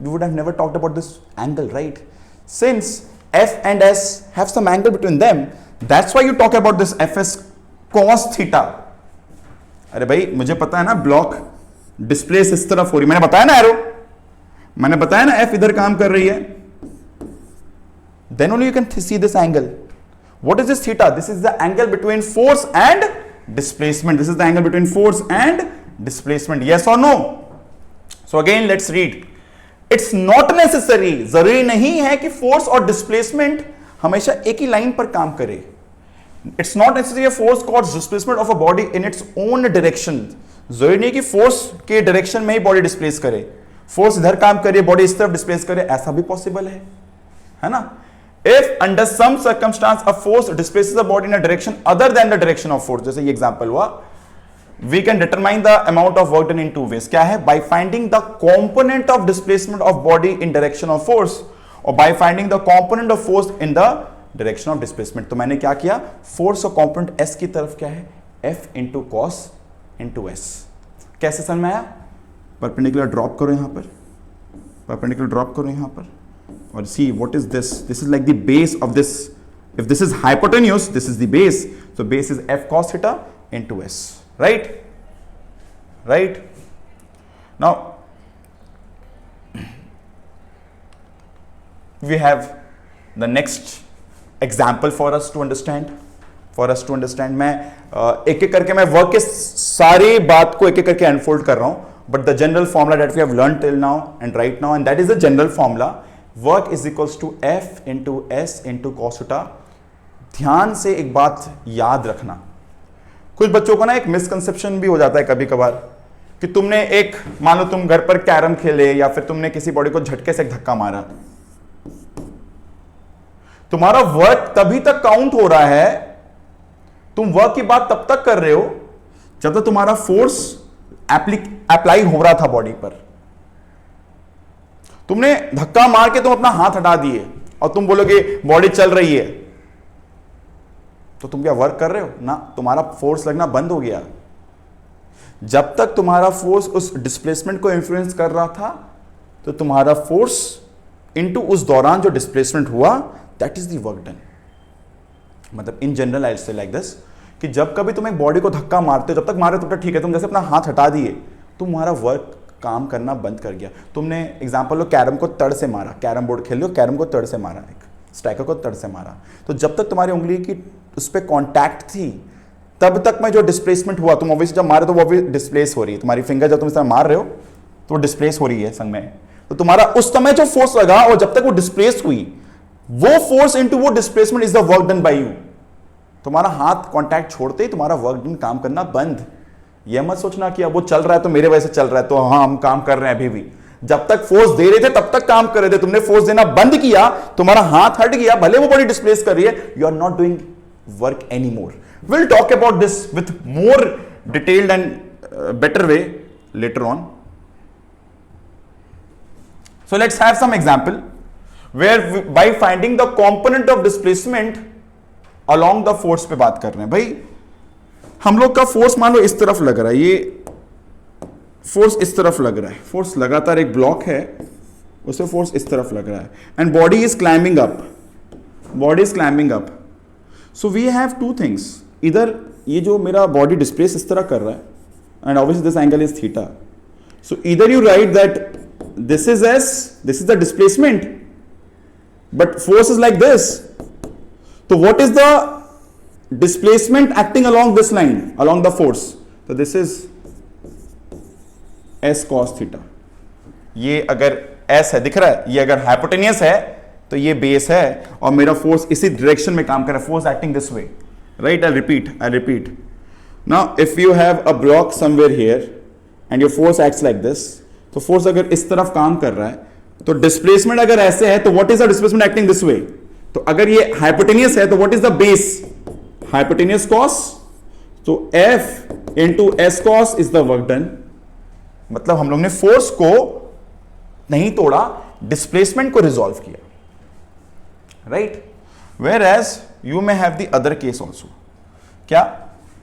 You would have never talked about this angle, right? Since F and S have some angle between them, that's why you talk about this Fs cos theta. अरे भाई, मुझे पता है ना ब्लॉक डिस्प्लेस इस तरफ हो रही, मैंने बताया ना एरो, मैंने बताया ना F इधर काम कर रही है, then only you can see this angle. What is this theta? This is the angle between force and displacement. This is the angle between force and displacement. Yes or no? So again, let's read. It's not necessary, जरूरी नहीं है कि force और displacement हमेशा एक ही line पर काम करे। It's not necessary force cause displacement of a body in its own direction. जरूरी नहीं कि फोर्स के डायरेक्शन में ही बॉडी डिस्प्लेस करे, फोर्स इधर काम करे, बॉडी इस तरफ डिस्प्लेस करे, ऐसा भी पॉसिबल है ना। If under some circumstance a force displaces a body in a direction other than the direction of force, जैसे ये एग्जांपल हुआ, we can determine the amount of work done in two ways. क्या है? By finding the component of displacement of body in direction of force, or by finding the component of force in the direction of displacement. तो मैंने क्या किया, force और component S की तरफ क्या है, F into cos into S. कैसे समझ में आया? परपेंडिकुलर ड्रॉप करो यहाँ पर, परपेंडिकुलर ड्रॉप करो यहाँ पर, और see what is this? This is like the base of this. If this is hypotenuse, this is the base. So base is F cos theta into S. Right? Now we have the next example for us to understand. मैं एक एक करके मैं work के सारी बात को एक एक करके अनफोल्ड कर रहा हूं, but the general formula that we have learned till now and right now, and that is the general formula, work is equals to F into S into cos theta. ध्यान से एक बात याद रखना, कुछ बच्चों को ना एक मिसकंसेप्शन भी हो जाता है कभी कभार कि तुमने एक, मान लो तुम घर पर कैरम खेले या फिर तुमने किसी बॉडी को झटके से एक धक्का मारा, तुम्हारा वर्क तभी तक काउंट हो रहा है, तुम वर्क की बात तब तक कर रहे हो जब तक तुम्हारा फोर्स अप्लाई हो रहा था बॉडी पर। तुमने धक्का मार के तुम अपना हाथ हटा दिए और तुम बोलोगे बॉडी चल रही है, तो तुम क्या वर्क कर रहे हो ना, तुम्हारा फोर्स लगना बंद हो गया। जब तक तुम्हारा फोर्स उस डिस्प्लेसमेंट को इन्फ्लुएंस कर रहा था, तो तुम्हारा फोर्स इनटू उस दौरान जो डिस्प्लेसमेंट हुआ, that is the work done. मतलब in general I say like this, कि जब कभी तुम एक बॉडी को धक्का मारते हो, जब तक मारे तब तक ठीक है, तुम जैसे अपना हाथ हटा दिए, तुम्हारा वर्क काम करना बंद कर गया। तुमने एग्जांपल लो, कैरम को तड़ से मारा, कैरम बोर्ड खेल लो, कैरम को तड़ से मारा, एक स्ट्राइकर को तड़ से मारा, तो जब तक तुम्हारी उंगली की उस पर कॉन्टैक्ट थी, तब तक में जो डिस्प्लेसमेंट हुआ, तुम ऑब्वियसली जब मारे तो वो भी डिस्प्लेस हो रही है, तुम्हारी फिंगर जब तुम इस तरह मार रहे हो तो वो डिस्प्लेस हो रही है संग में, तो तुम्हारा उस समय जो फोर्स लगा और जब तक वो डिस्प्लेस हुई, वो फोर्स इनटू वो displacement is the work done bye you. तुम्हारा हाथ कॉन्टैक्ट छोड़ते ही तुम्हारा वर्क डन काम करना बंद। यह मत सोचना कि अब वो चल रहा है तो मेरे वजह से चल रहा है, तो हाँ हम काम कर रहे हैं अभी भी। जब तक फोर्स दे रहे थे तब तक काम कर रहे थे, तुमने फोर्स देना बंद किया, तुम्हारा हाथ हट गया, भले वो बॉडी डिस्प्लेस कर रही है, you are not doing work any more. Will talk about this with more detailed and better way later on. So let's have some example where by finding the component of displacement along the force पे बात कर रहे हैं. भाई हम लोग का force मान लो इस तरफ लग रहा है, ये फोर्स इस तरफ लग रहा है, फोर्स लगातार एक ब्लॉक है, उसे फोर्स इस तरफ लग रहा है, and body is climbing up, body is climbing up. So we have two things, इधर ये जो मेरा बॉडी डिस्प्लेस इस तरह कर रहा है, and obviously this angle is theta. So इधर you write that this is S, this is the displacement, but force is like this. So what is the displacement acting along this line, along the force? So this is S cos theta. ये अगर S है, दिख रहा है, ये अगर hypotenuse है तो ये base है, और मेरा force इसी direction में काम कर रहा है, force acting this way, right? I'll repeat. Now if you have a block somewhere here and your force acts like this, तो फोर्स अगर इस तरफ काम कर रहा है तो डिस्प्लेसमेंट अगर ऐसे है तो what is the displacement acting this way. तो अगर ये हाइपोटेनियस है तो what is the base, hypotenuse cos. तो F into S cos is the work done. मतलब हम लोग ने फोर्स को नहीं तोड़ा, डिस्प्लेसमेंट को रिजॉल्व किया, right. Whereas you may have the other case also. क्या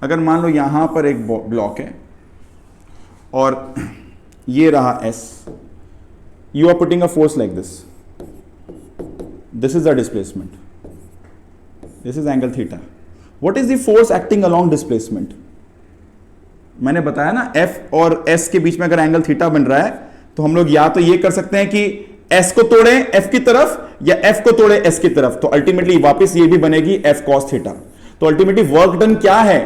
अगर मान लो यहां पर एक ब्लॉक है और ये रहा S, you are putting a force like this, this is the displacement, this is angle theta. What is the force acting along displacement? मैंने बताया ना, F और S के बीच में अगर एंगल थीटा बन रहा है तो हम लोग या तो ये कर सकते हैं कि S को तोड़े F की तरफ या F को तोड़े S की तरफ, तो अल्टीमेटली वापस ये भी बनेगी F cos थीटा. तो अल्टीमेटली वर्क डन क्या है,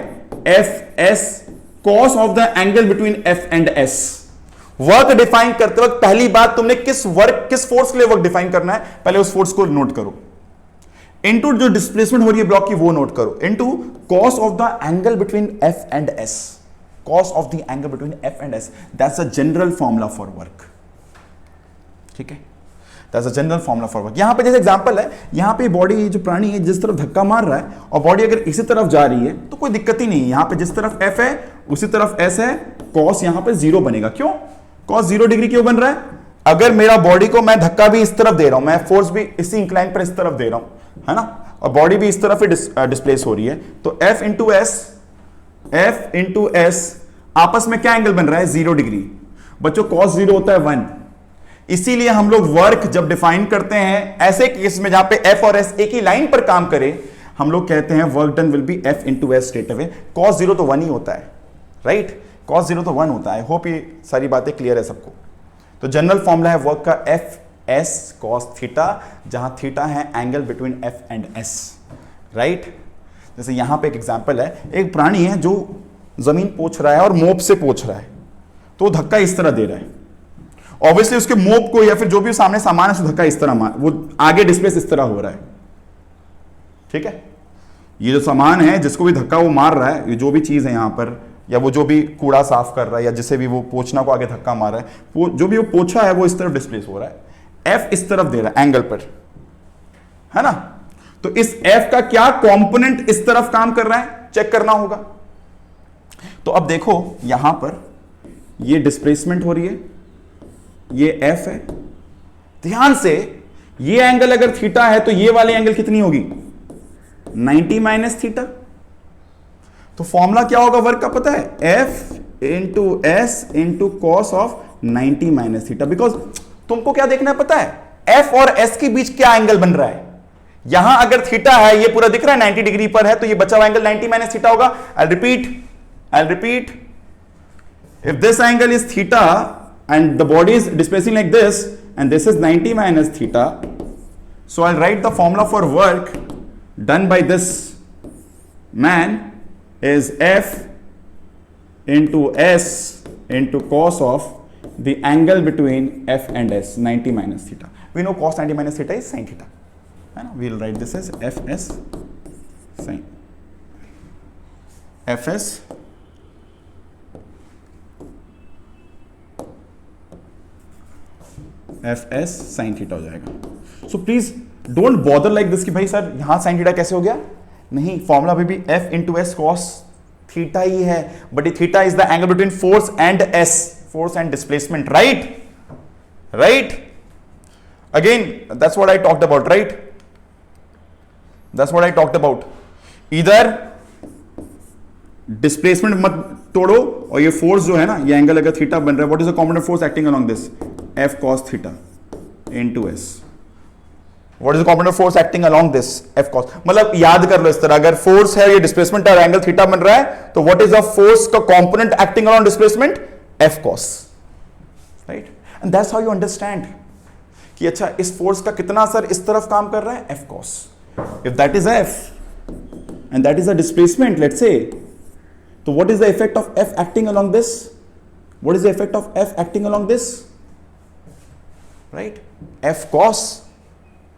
F S cos of the angle between F and S. Work define करते वक्त पहली बात तुमने किस फोर्स के लिए वर्क डिफाइन करना है, पहले उस फोर्स को नोट करो. इनटू जो डिस्प्लेसमेंट हो रही है ब्लॉक की वो नोट करो, into cos of the angle between F and S, cos of the angle between F and S. That's a general formula for work. ठीक है, that's a general formula for work. यहां पे जैसे example है, यहां पे body जो प्राणी है जिस तरफ धक्का मार रहा है और बॉडी अगर इसी तरफ जा रही है तो कोई दिक्कत ही नहीं है. यहां पे जिस तरफ एफ है उसी तरफ एस है, कॉस यहां पे जीरो बनेगा. क्यों कॉस 0 डिग्री क्यों बन रहा है? अगर मेरा बॉडी को मैं धक्का भी इस तरफ दे रहा हूं, मैं फोर्स भी इसी इंक्लाइन पर इस तरफ दे रहा हूं, है ना, और बॉडी भी इस तरफ ही डिस्प्लेस हो रही है, तो F इंटू एस आपस में क्या एंगल बन रहा है, 0 डिग्री. बच्चों कॉस 0 होता है 1. इसीलिए हम लोग वर्क जब डिफाइन करते हैं ऐसे केस में जहां पे F और S एक ही लाइन पर काम करे, हम लोग कहते हैं work done will be F into S straight away. Cos 0 तो 1 ही होता है, राइट. cos 0 तो 1 होता है. होप ये सारी बातें क्लियर है सबको. तो जनरल फॉर्मूला है वर्क का F S cos थीटा, जहां थीटा है angle between F and S, right. जैसे यहां पे एक एग्जांपल है, एक प्राणी है जो जमीन पोंछ रहा है और मोप से पोंछ रहा है, तो धक्का इस तरह दे रहा है. ऑब्वियसली उसके मोप को या फिर जो भी सामने सामान है उसको धक्का इस तरह मार, वो आगे डिस्प्लेस इस तरह हो रहा है. ठीक है, ये जो सामान है जिसको भी धक्का वो मार रहा है, ये जो भी चीज है यहां पर, या वो जो भी कूड़ा साफ कर रहा है या जिसे भी वो पोंछना को आगे धक्का मार रहा है, वो जो भी वो पोंछा है वो इस तरफ डिस्प्लेस हो रहा है, F इस तरफ दे रहा है एंगल पर, है ना. तो इस F का क्या कंपोनेंट इस तरफ काम कर रहा है चेक करना होगा. तो अब देखो यहां पर ये डिस्प्लेसमेंट हो रही है, ये F है. ध्यान से, ये एंगल अगर थीटा है तो ये वाली एंगल कितनी होगी, 90 माइनस थीटा. तो फॉर्मूला क्या होगा वर्क का पता है, F into S into cos of 90 minus theta. Because तुमको क्या देखना है पता है, F और S के बीच क्या एंगल बन रहा है. यहां अगर थीटा है, ये पूरा दिख रहा है 90 डिग्री पर है, तो ये बचा हुआ एंगल 90 माइनस थीटा होगा. I repeat, if this angle is theta and the body is displacing like this and this is 90 minus theta, so I'll write the formula for work done by this man is F into S into cos of the angle between F and S, 90 minus theta. We know cos 90 minus theta is sin theta, and we'll write this as Fs sin Fs F S sine theta हो जाएगा। So please don't bother like this कि भाई sir यहां sine theta कैसे हो गया, नहीं, formula में भी F into S cos theta ही है, बट ये theta is the angle between force and S, force and displacement, right again that's what I talked about, right, that's what I talked about. इधर displacement मत तोड़ो, और ये force जो है ना, ये एंगल अगर थीटा बन रहा है, what is the component force acting along this, F cos theta into S. What is the component force acting along this, F cos. मतलब याद कर लो इस तरह, अगर फोर्स है, ये डिस्प्लेसमेंट और एंगल थीटा बन रहा है, तो व्हाट इज द फोर्स का component acting along displacement, F cos, right. And that's how you understand कि अच्छा इस फोर्स का कितना असर इस तरफ काम कर रहा है, F cos. If that is F and that is the displacement, let's say, तो what is the effect of F acting along this? What is the effect of F acting along this? Right? F cos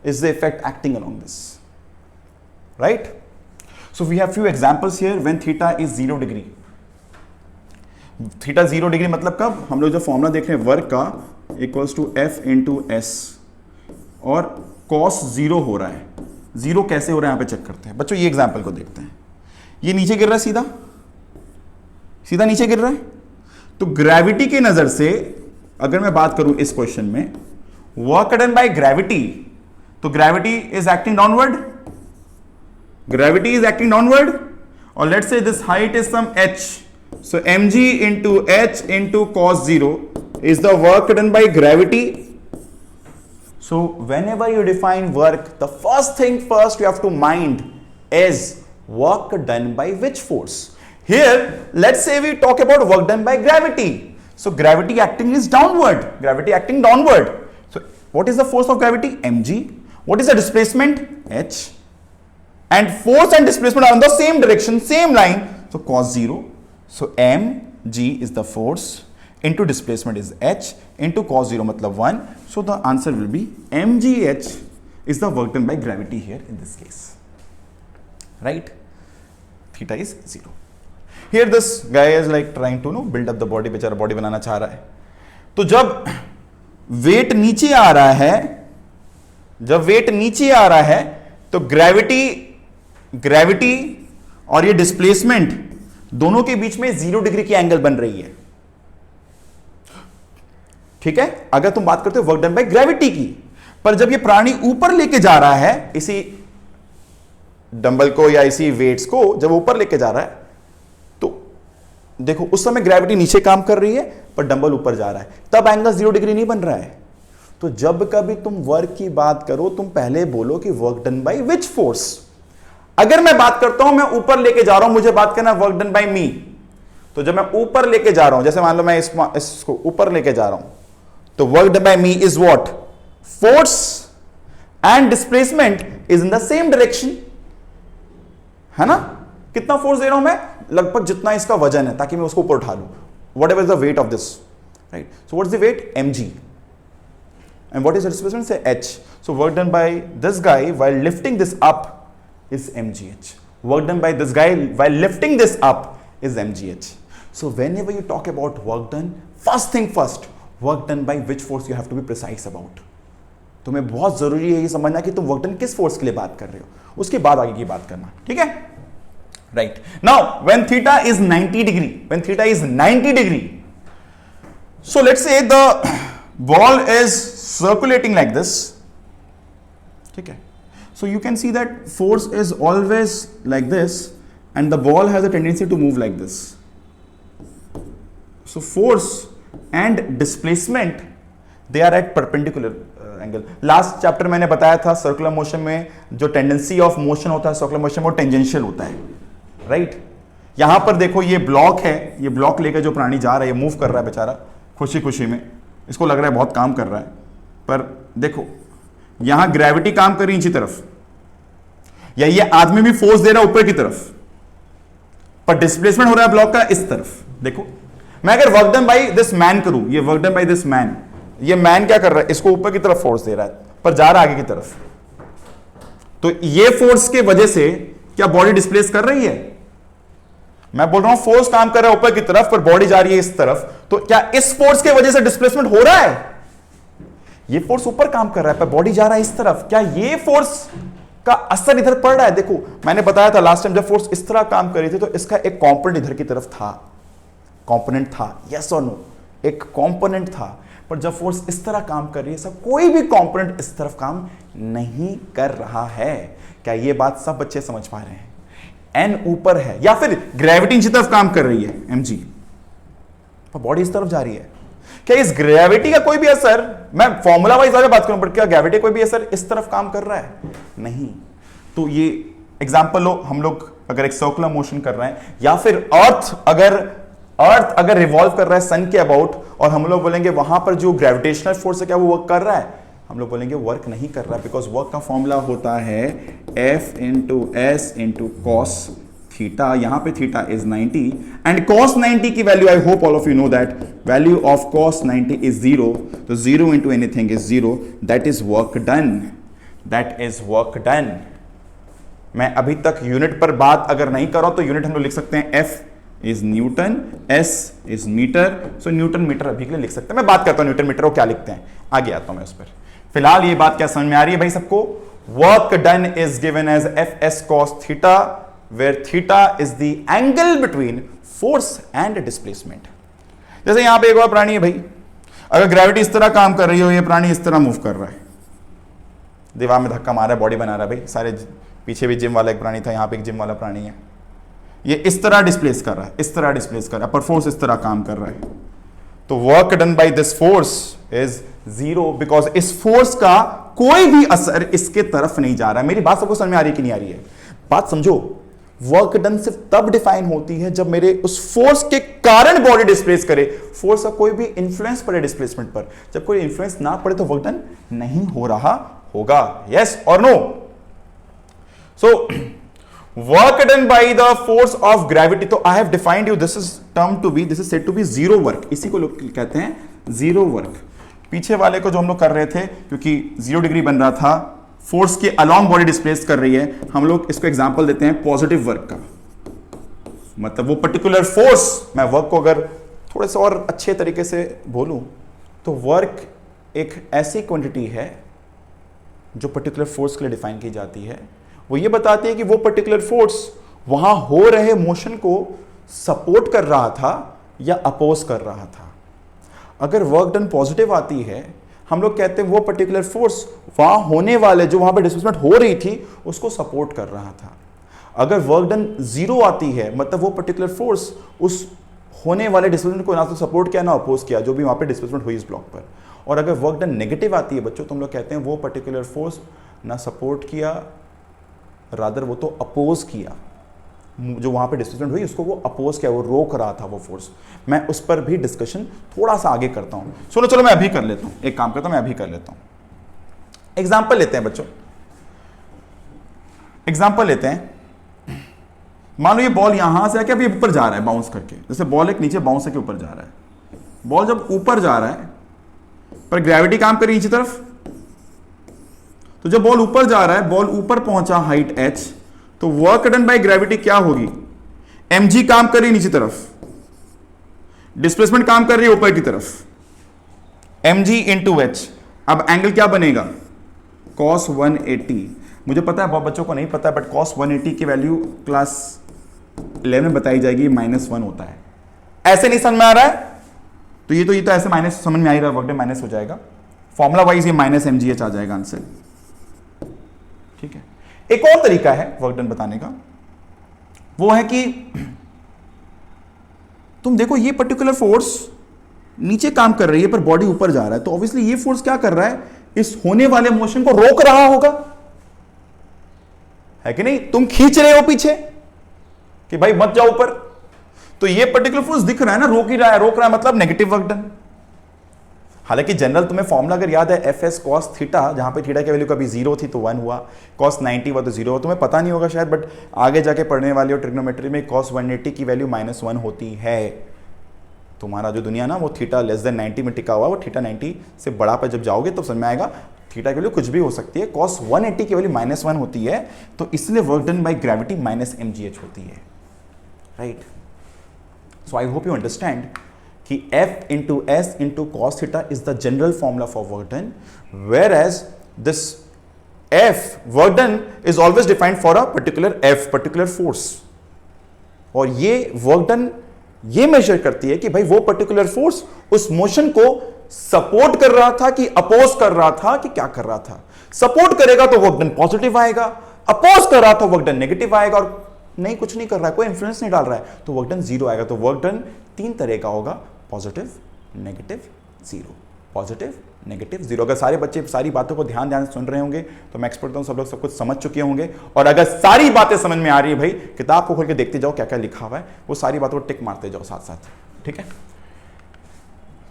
is the effect acting along this. Right? So we have few examples here when theta is 0 degree. Theta 0 degree मतलब कब? हम लोग जो formula देख रहे हैं work का equals to F into S, और cos 0 हो रहा है। 0 कैसे हो रहा है यहाँ पे चेक करते हैं बच्चों। ये एग्जाम्पल को देखते हैं, ये नीचे गिर रहा है, सीधा नीचे गिर रहा है। तो ग्रेविटी की नजर से अगर मैं बात करूं इस क्वेश्चन में, वर्क डन बाय ग्रेविटी, तो gravity is acting downward, gravity is acting downward, और let's say this height is some h, so mg into h into cos 0 is the work done by gravity. So whenever you define work, the first thing first you have to mind is work done by which force. Here, let's say we talk about work done by gravity. So gravity acting is downward. Gravity acting downward. So what is the force of gravity? mg. What is the displacement? h. And force and displacement are in the same direction, same line. So cos 0. So mg is the force into displacement is h into cos 0 matlab 1. So the answer will be mgh is the work done by gravity here in this case. Right? Theta is 0. Here this guy is like trying to build up the body, बेचारा body बनाना चाह रहा है। तो जब wait नीचे आ रहा है, जब वेट नीचे आ रहा है, तो ग्रेविटी और ये डिस्प्लेसमेंट दोनों के बीच में 0 डिग्री की एंगल बन रही है। ठीक है, अगर तुम बात करते हो वर्क डन बाय ग्रेविटी की, पर जब ये प्राणी ऊपर लेके जा रहा है, इसी डंबल को या इसी वेट्स को जब ऊपर लेके जा रहा है, देखो उस समय ग्रेविटी नीचे काम कर रही है पर डंबल ऊपर जा रहा है, तब एंगल 0 डिग्री नहीं बन रहा है। तो जब कभी तुम वर्क की बात करो, तुम पहले बोलो कि work done by which force. अगर मैं बात करता हूं मैं ऊपर लेके जा रहा हूं, मुझे बात करना वर्क डन बाय मी, तो जब मैं ऊपर लेके जा रहा हूं, जैसे मान लो मैं इसको ऊपर लेके जा रहा हूं, तो work done bye me is what, force and displacement is in the same direction, है ना। कितना फोर्स दे रहा हूं मैं, लगभग जितना इसका वजन है, ताकि मैं उसको ऊपर उठा लूं, whatever is the weight of this, right. So what is the weight, mg, and what is the displacement, say h. So work done by this guy while lifting this up is mgh. Work done by this guy while lifting this up is mgh. So whenever you talk about work done, first thing first, work done by which force you have to be precise about. तुम्हें बहुत जरूरी है ये समझना कि तुम work done किस force के लिए बात कर रहे हो, उसके बाद आगे की बात करना, ठीक है। Right. Now, when theta is 90 degree, so let's say the ball is circulating like this. Okay. So you can see that force is always like this, and the ball has a tendency to move like this. So force and displacement, they are at perpendicular angle. Last chapter मैंने बताया था circular motion में जो tendency of motion होता है circular motion में tangential होता है, राइट। यहां पर देखो ये ब्लॉक है, ये ब्लॉक लेकर जो प्राणी जा रहा है, ये मूव कर रहा है बेचारा खुशी खुशी में, इसको लग रहा है बहुत काम कर रहा है, पर देखो यहां ग्रेविटी काम कर रही है नीचे तरफ, या ये आदमी भी फोर्स दे रहा है ऊपर की तरफ, पर डिस्प्लेसमेंट हो रहा है ब्लॉक का इस तरफ। देखो मैं अगर work done by this man करूं, ये work done by this man, ये मैन क्या कर रहा है, इसको ऊपर की तरफ फोर्स दे रहा है, पर जा रहा है आगे की तरफ, तो ये फोर्स के वजह से क्या बॉडी डिस्प्लेस कर रही है, मैं बोल रहा हूं फोर्स काम कर रहा है ऊपर की तरफ पर बॉडी जा रही है इस तरफ, तो क्या इस फोर्स के वजह से डिस्प्लेसमेंट हो रहा है, ये फोर्स ऊपर काम कर रहा है पर बॉडी जा रहा है इस तरफ, क्या ये फोर्स का असर इधर पड़ रहा है? देखो मैंने बताया था लास्ट टाइम जब फोर्स इस तरह काम कर रही थी तो इसका एक कंपोनेंट इधर की तरफ था, कंपोनेंट था, यस और नो, एक कंपोनेंट था। पर जब फोर्स इस तरह काम कर रही है सब कोई भी कंपोनेंट इस तरफ काम नहीं कर रहा है। क्या ये बात सब बच्चे समझ पा रहे हैं? एन ऊपर है या फिर ग्रेविटी इस तरफ काम कर रही है mg, पर बॉडी इस तरफ जा रही है। क्या इस ग्रेविटी का कोई भी असर, मैं फॉर्मूला वाइज आगे बात करूं, पर क्या ग्रेविटी कोई भी असर इस तरफ काम कर रहा है? नहीं। तो ये एग्जांपल लो, हम लोग अगर एक सर्कुलर मोशन कर रहे हैं या फिर अर्थ अगर रिवॉल्व कर रहा है सन के अबाउट और हम लोग बोलेंगे वहां पर जो ग्रेविटेशनल फोर्स है क्या वो वर्क कर रहा है? हम लोग बोलेंगे वर्क नहीं कर रहा, बिकॉज वर्क का फॉर्मूला होता है F into S into cos theta. यहां पे थीटा इज 90 एंड cos 90 की value, I hope all of you know that value of cos 90 is 0, तो 0 into anything is 0, that is work done, that is work done. मैं अभी तक unit पर बात अगर नहीं कर रहा हूं तो यूनिट हम लोग लिख सकते हैं F is newton, S is metre, so newton metre अभी के लिए लिख सकते हैं। मैं बात करता हूं न्यूटन मीटर को क्या लिखते हैं, आगे आता हूं मैं उस पर। फिलहाल ये बात क्या समझ में आ रही है भाई सबको? Work done is given as Fs cos theta, where theta is the angle between force and displacement. जैसे यहां पे एक और प्राणी है भाई, अगर ग्रेविटी इस तरह काम कर रही हो, ये प्राणी इस तरह मूव कर रहा है, दीवार में धक्का मारा है, बॉडी बना रहा है भाई, सारे पीछे भी जिम वाला एक प्राणी था, यहां पे एक जिम वाला प्राणी है, ये इस तरह डिस्प्लेस कर रहा है, इस तरह डिस्प्लेस कर रहा है, पर फोर्स इस तरह काम कर रहा है। तो work done by this force is 0, because इस फोर्स का कोई भी असर इसके तरफ नहीं जा रहा है। मेरी बात सबको समझ में आ रही है कि नहीं आ रही है? बात समझो, वर्क डन सिर्फ तब डिफाइन होती है जब मेरे उस फोर्स के कारण बॉडी डिस्प्लेस करे, फोर्स का कोई भी इंफ्लुएंस पड़े डिस्प्लेसमेंट पर। जब कोई इंफ्लुएंस ना पड़े तो वर्क डन नहीं हो रहा होगा, यस और no? So work done by the force of gravity, तो I have defined you this is term to be, this is said to be zero work, इसी को लोग कहते हैं zero work। पीछे वाले को जो हम लोग कर रहे थे, क्योंकि 0 डिग्री बन रहा था, फोर्स के अलॉन्ग बॉडी डिस्प्लेस कर रही है, हम लोग इसको एग्जांपल देते हैं पॉजिटिव वर्क का। मतलब वो पर्टिकुलर फोर्स, मैं वर्क को अगर थोड़े से और अच्छे तरीके से बोलूं तो वर्क एक ऐसी क्वांटिटी है जो पर्टिकुलर फोर्स के लिए डिफाइन की जाती है। वो ये बताती है कि वो पर्टिकुलर फोर्स वहां हो रहे मोशन को सपोर्ट कर रहा था या अपोज कर रहा था। अगर वर्क डन पॉजिटिव आती है, हम लोग कहते हैं वो पर्टिकुलर फोर्स वहां होने वाले, जो वहां पे डिस्प्लेसमेंट हो रही थी, उसको सपोर्ट कर रहा था। अगर वर्क डन 0 आती है, मतलब वो पर्टिकुलर फोर्स उस होने वाले डिस्प्लेसमेंट को ना तो सपोर्ट किया ना अपोज किया, जो भी वहां पे डिस्प्लेसमेंट हुई इस ब्लॉक पर। और अगर वर्क डन नेगेटिव आती है बच्चों, तो हम लोग कहते हैं वो पर्टिकुलर फोर्स ना सपोर्ट किया, रादर वो तो अपोज किया, जो वहां पे डिस्प्लेसमेंट हुई उसको वो अपोज किया, वो रोक रहा था वो फोर्स। मैं उस पर भी डिस्कशन थोड़ा सा आगे करता हूं। सुनो, चलो मैं अभी कर लेता हूं, एक काम करता हूं, मैं अभी कर लेता हूं। एग्जाम्पल लेते हैं बच्चों, एग्जाम्पल लेते हैं। मान लो ये बॉल यहां से आके अभी ऊपर जा रहा है बाउंस करके, जैसे बॉल एक नीचे बाउंस करके ऊपर जा रहा है। बॉल जब ऊपर जा रहा है पर ग्रेविटी काम कर रही है नीचे तरफ, तो जब बॉल ऊपर जा रहा है, बॉल ऊपर पहुंचा हाइट h, तो वर्क डन बाय ग्रेविटी क्या होगी? mg काम कर रही है नीचे तरफ, डिस्प्लेसमेंट काम कर रही है ऊपर की तरफ, mg इंटू h। अब एंगल क्या बनेगा? cos 180। मुझे पता है बहुत बच्चों को नहीं पता है, बट cos 180 की वैल्यू क्लास 11 में बताई जाएगी, -1 होता है। ऐसे नहीं समझ में आ रहा है तो ये तो ऐसे माइनस समझ में आ ही रहा है, वर्क डन माइनस हो जाएगा, फॉर्मूला वाइज ये -mgh आ जाएगा आंसर। ठीक है, एक और तरीका है वर्क डन बताने का, वो है कि तुम देखो ये पर्टिकुलर फोर्स नीचे काम कर रही है पर बॉडी ऊपर जा रहा है, तो ऑब्वियसली ये फोर्स क्या कर रहा है? इस होने वाले मोशन को रोक रहा होगा, है कि नहीं? तुम खींच रहे हो पीछे कि भाई मत जाओ ऊपर, तो ये पर्टिकुलर फोर्स दिख रहा है ना, रोक ही रहा है, रोक रहा है मतलब नेगेटिव वर्क डन। हालांकि जनरल तुम्हें फॉर्मूला अगर याद है Fs cos थीटा, जहां पे थीटा की वैल्यू कभी 0 थी तो 1 हुआ, cos 90 हुआ तो 0 हुआ। तुम्हें पता नहीं होगा शायद, बट आगे जाके पढ़ने वाले हो ट्रिग्नोमेट्री में cos 180 की वैल्यू -1 होती है। तुम्हारा जो दुनिया ना वो थीटा <90 में टिका हुआ, वो थीटा 90 से बड़ा पर जब जाओगे तो समझ में आएगा थीटा की वैल्यू कुछ भी हो सकती है। cos 180 की वैल्यू -1 होती है, तो इसलिए work done by gravity -mgh होती है, right? So I hope you understand कि F into S into cos theta is the general formula for work done, whereas this F work done is always defined for a particular force. और ये work done ये major करती है कि भाई वो particular force उस मोशन को सपोर्ट कर रहा था कि अपोज कर रहा था कि क्या कर रहा था. सपोर्ट करेगा तो वर्क डन पॉजिटिव आएगा, अपोज कर रहा तो वर्क डन नेगेटिव आएगा, और नहीं कुछ नहीं कर रहा है, कोई इंफ्लुएंस नहीं डाल रहा है तो वर्क डन जीरो आएगा. तो वर्क डन तीन तरह का होगा, positive, negative, zero. Positive, negative, zero. अगर सारे बच्चे सारी बातों को ध्यान से सुन रहे होंगे तो मैं एक्सपेक्ट करता हूं सब लोग सब कुछ समझ चुके होंगे. और अगर सारी बातें समझ में आ रही है भाई, किताब को खोल के देखते जाओ क्या क्या लिखा हुआ है, वो सारी बातों को टिक मारते जाओ साथ साथ. ठीक है.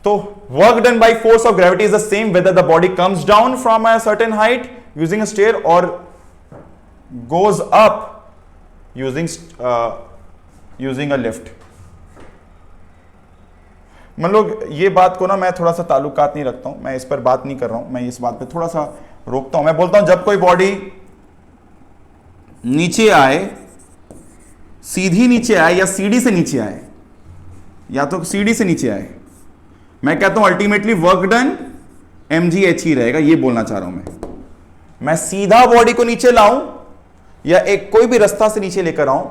तो work done by force of gravity is the same whether the body comes down from a certain height using a stair or goes up using a lift. मतलब ये बात को ना मैं थोड़ा सा ताल्लुकात नहीं रखता हूं, मैं इस पर बात नहीं कर रहा हूं, मैं इस बात पे थोड़ा सा रोकता हूं. मैं बोलता हूं जब कोई बॉडी नीचे आए, सीधी नीचे आए या सीढ़ी से नीचे आए, या तो सीढ़ी से नीचे आए, मैं कहता हूं अल्टीमेटली वर्क डन mgh ही रहेगा. ये बोलना चाह रहा हूं मैं सीधा बॉडी को नीचे लाऊं या एक कोई भी रास्ता से नीचे लेकर आऊं,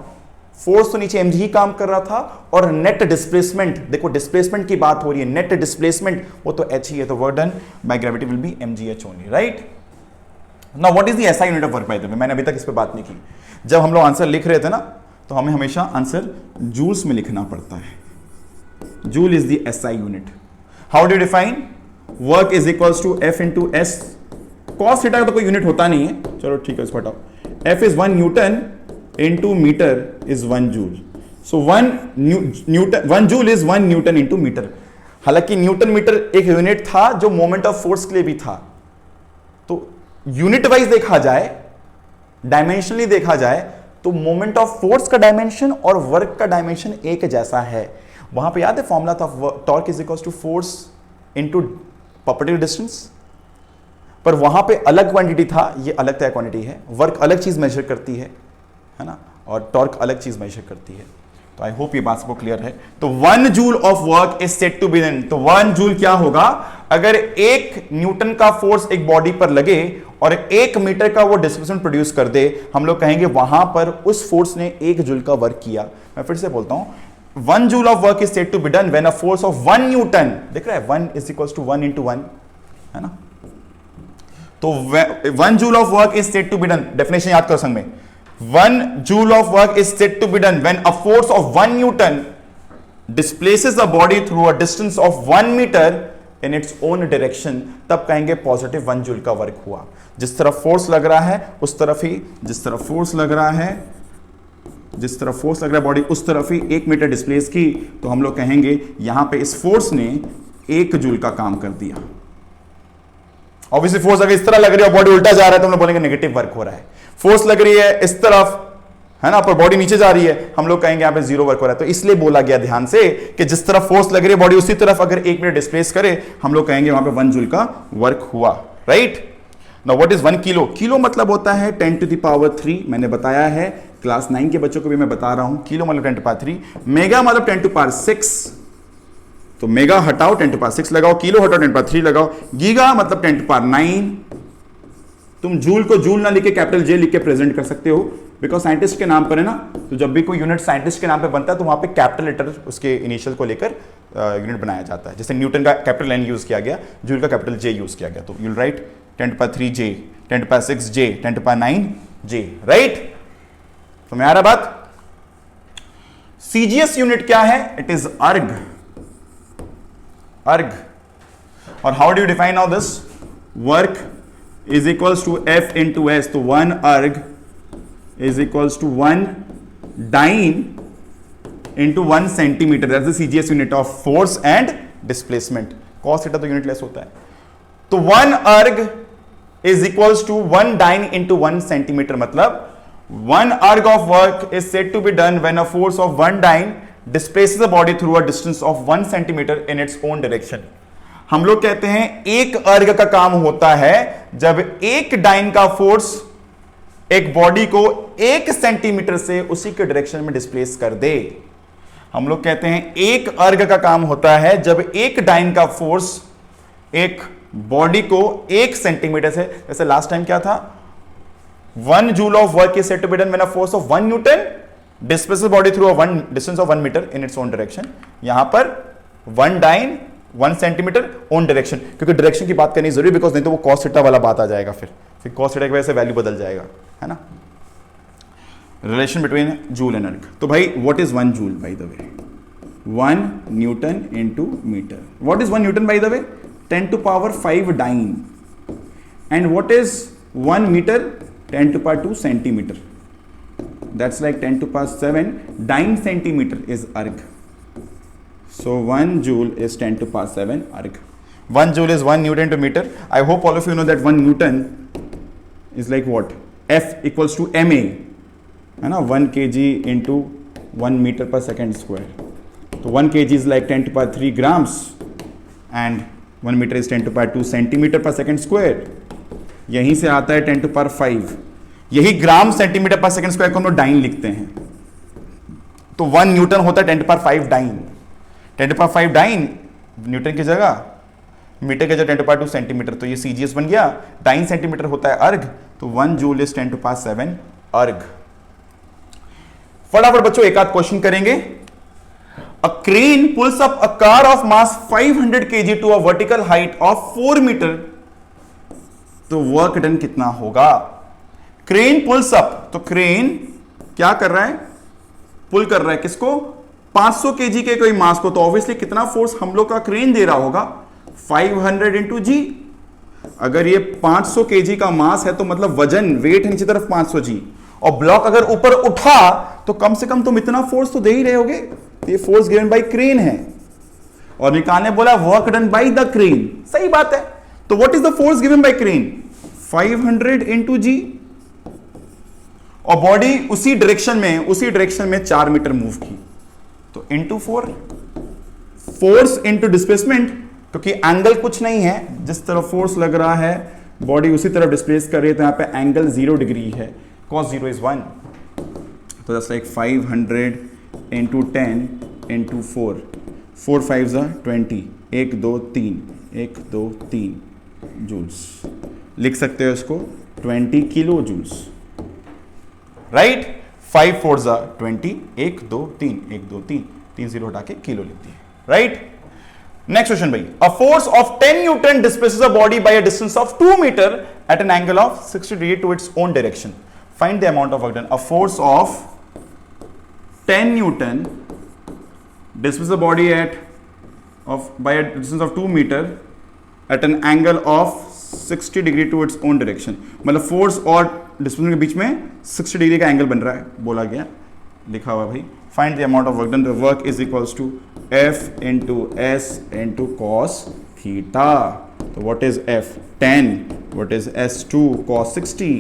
फोर्स तो नीचे mg ही काम कर रहा था, और नेट डिस्प्लेसमेंट, देखो डिस्प्लेसमेंट की बात हो रही है, नेट डिस्प्लेसमेंट वो तो h ही है, तो work done by gravity will be mgh only. Right. Now what is the SI unit of work by the वे, मैंने अभी तक इस पे बात नहीं की. जब हम लोग आंसर लिख रहे थे ना तो हमें हमेशा आंसर जूल्स में लिखना पड़ता है. Joule is the SI unit. How do define? Work is equals to F into S. Cos theta का तो कोई यूनिट होता नहीं है, चलो ठीक है इसको हटाओ. F is 1 Newton into meter is 1 joule. So 1 joule is 1 Newton into meter. हालांकि न्यूटन मीटर एक यूनिट था जो मोमेंट ऑफ फोर्स के लिए भी था. तो यूनिट वाइज देखा जाए, डायमेंशनली देखा जाए तो मोमेंट ऑफ फोर्स का डायमेंशन और वर्क का डायमेंशन एक जैसा है. वहां पे याद है फॉर्मूला था torque is equals to force into perpendicular distance, पर वहां पे अलग क्वांटिटी था, ये अलग तरह क्वांटिटी है. वर्क अलग चीज मेजर करती है ना, और टॉर्क अलग चीज मेजर करती है. तो आई होप ये बात सबको क्लियर है. तो 1 joule of work is said to be done. तो 1 जूल क्या होगा? अगर 1 न्यूटन का फोर्स एक बॉडी पर लगे और 1 मीटर का वो डिस्प्लेसमेंट प्रोड्यूस कर दे, हम लोग कहेंगे वहां पर उस फोर्स ने 1 जूल का वर्क किया. मैं फिर से बोलता हूं, 1 joule of work is said to be done when a force of 1 newton, देख रहा है 1 इज इक्वल्स टू 1 into 1 है ना. तो 1 joule of work is said to be done, definition याद करो संग में. 1 joule of work is said to be done when a force of 1 Newton displaces a body through a distance of 1 meter in its own direction. तब कहेंगे positive 1 joule का work हुआ. जिस तरफ फोर्स लग रहा है उस तरफ ही, जिस तरफ फोर्स लग रहा है, जिस तरफ फोर्स लग रहा है बॉडी उस तरफ ही 1 मीटर डिस्प्लेस की, तो हम लोग कहेंगे यहां पे इस फोर्स ने 1 जूल का काम कर दिया. ऑब्वियसली फोर्स अगर इस तरह लग रही है और बॉडी उल्टा जा रहा है तो हम लोग बोलेंगे नेगेटिव वर्क हो रहा है. फोर्स लग रही है इस तरफ है ना, पर बॉडी नीचे जा रही है, हम लोग कहेंगे यहां पे जीरो वर्क हो रहा है. तो इसलिए बोला गया ध्यान से कि जिस तरफ फोर्स लग रही है बॉडी उसी तरफ अगर 1 मिनट डिस्प्लेस करे, हम लोग कहेंगे वहां पे 1 जूल का वर्क हुआ. Right. Now what is 1 kilo? Kilo मतलब होता है 10 to the power 3. मैंने बताया है, क्लास 9 के बच्चों को भी मैं बता रहा हूं. किलो मतलब 10 to the power 3, मेगा मतलब 10 to the power 6. तो मेगा हटाओ 10 to the power 6 लगाओ, किलो हटाओ 10 to the power 3 लगाओ, गीगा मतलब 10 to the power 9. तुम जूल को जूल ना लिख के कैपिटल जे लिख के प्रेजेंट कर सकते हो, बिकॉज साइंटिस्ट के नाम पर है ना. तो जब भी कोई यूनिट साइंटिस्ट के नाम पे बनता है तो वहां पे कैपिटल लेटर उसके इनिशियल को लेकर यूनिट बनाया जाता है. जैसे न्यूटन का कैपिटल एन यूज किया गया, जूल का कैपिटल जे यूज किया गया. तो you'll right 10 to the power 3 J, 10 to the power 6 J, 10 to the power 9 J. Right. तो मैं आ रहा बात. सीजीएस यूनिट क्या है? इट इज अर्ग. अर्ग. और how do you define now this? Work is equals to F into S. तो 1 erg is equals to 1 dyne into 1 centimeter. That's the CGS unit of force and displacement. Cos theta तो unitless होता है. तो 1 erg is equals to 1 dyne into 1 centimeter. मतलब 1 erg of work is said to be done when a force of 1 dyne displaces a body through a distance of 1 centimeter in its own direction. हम लोग कहते हैं 1 अर्ग का काम होता है जब 1 डाइन का फोर्स एक बॉडी को 1 सेंटीमीटर से उसी के डायरेक्शन में डिस्प्लेस कर दे. हम लोग कहते हैं एक अर्ग का काम होता है जब एक डाइन का फोर्स एक बॉडी को 1 सेंटीमीटर से, जैसे लास्ट टाइम क्या था, 1 joule of work is said to be done when a force of 1 newton displaces body through a distance of 1 metre in its own direction. यहां पर 1 डाइन 1 सेंटीमीटर ओन डायरेक्शन, क्योंकि direction की बात करनी जरूरी, because नहीं तो वो cos थीटा वाला बात आ जाएगा, फिर cos थीटा की वजह से वैल्यू बदल जाएगा, है ना। Relation between joule and erg. तो भाई what is 1 joule by the way? 1 newton into metre. What is 1 newton by the way? 10 to power 5 dyne. And what is 1 meter? 10 to power 2 centimeter. That's like 10 to power 7 dyne centimeter is erg. So 1 joule is 10 to power 7 erg. 1 joule is 1 newton to meter. I hope all of you know that 1 newton is like what? F equals to ma. है ना, 1 kg into 1 meter per second square. So 1 kg is like 10 to power 3 grams and 1 metre is 10 to power 2 centimetre per second square. यहीं से आता है 10 to power 5, यही gram centimetre per second square को हम लोग डाइन लिखते हैं। तो 1 न्यूटन होता है 10 to power 5 dyne. 10 to power 5 dyne newton की जगह, मीटर की जगह 10 to power 2 सेंटीमीटर, तो ये सीजीएस बन गया। डाइन सेंटीमीटर होता है अर्ग, तो 1 जूल इज 10 to power 7 अर्ग। फटाफट बच्चों एक आध क्वेश्चन करेंगे। A crane pulls up a car of mass 500 kg to a vertical height of 4 meter. तो वर्क डन कितना होगा? क्रेन पुल्स अप, तो क्रेन क्या कर रहा है? पुल कर रहा है किसको? 500 kg के कोई मास को। तो ऑब्वियसली कितना फोर्स हम लोग का क्रेन दे रहा होगा? 500 इंटू जी। अगर ये 500 kg का मास है तो मतलब वजन, वेट है नीचे तरफ 500 जी, और ब्लॉक अगर ऊपर उठा तो कम से कम तुम इतना फोर्स तो दे ही रहे होगे। ये फोर्स गिवन बाय क्रेन है, और निकाल ने बोला work done by the crane. सही बात है। तो what is the force given by crane? 500 into g, और बॉडी उसी डायरेक्शन में 4 मीटर मूव की, तो इंटू 4। फोर्स इंटू डिस्प्लेसमेंट, क्योंकि एंगल कुछ नहीं है, जिस तरफ फोर्स लग रहा है बॉडी उसी तरफ डिस्प्लेस कर रही है, तो यहां पे एंगल 0 डिग्री है, cos 0 is 1। तो that's like 500 into 10 into 4, 4 5 20, 1 2 3, 1 2 3 joules. लिख सकते हो इसको 20 किलो जूल्स, राइट। 5 4 20, 1 2 3, 1 2 3, 3 0 हटा के किलो लिख दिए, राइट। नेक्स्ट क्वेश्चन भाई, a force of 10 newton displaces a body by a distance of 2 metre at an angle of 60 degree to its own direction. Find the amount of work done. A force of 10 Newton displaces the body by a distance of 2 meter at an angle of 60 degree to its own direction। मतलब force और displacement के बीच में 60 degree का angle बन रहा है, बोला गया, लिखा हुआ भाई। Find the amount of work done. The work is equals to F into S into cos theta. तो what is F? 10। What is S2? cos 60।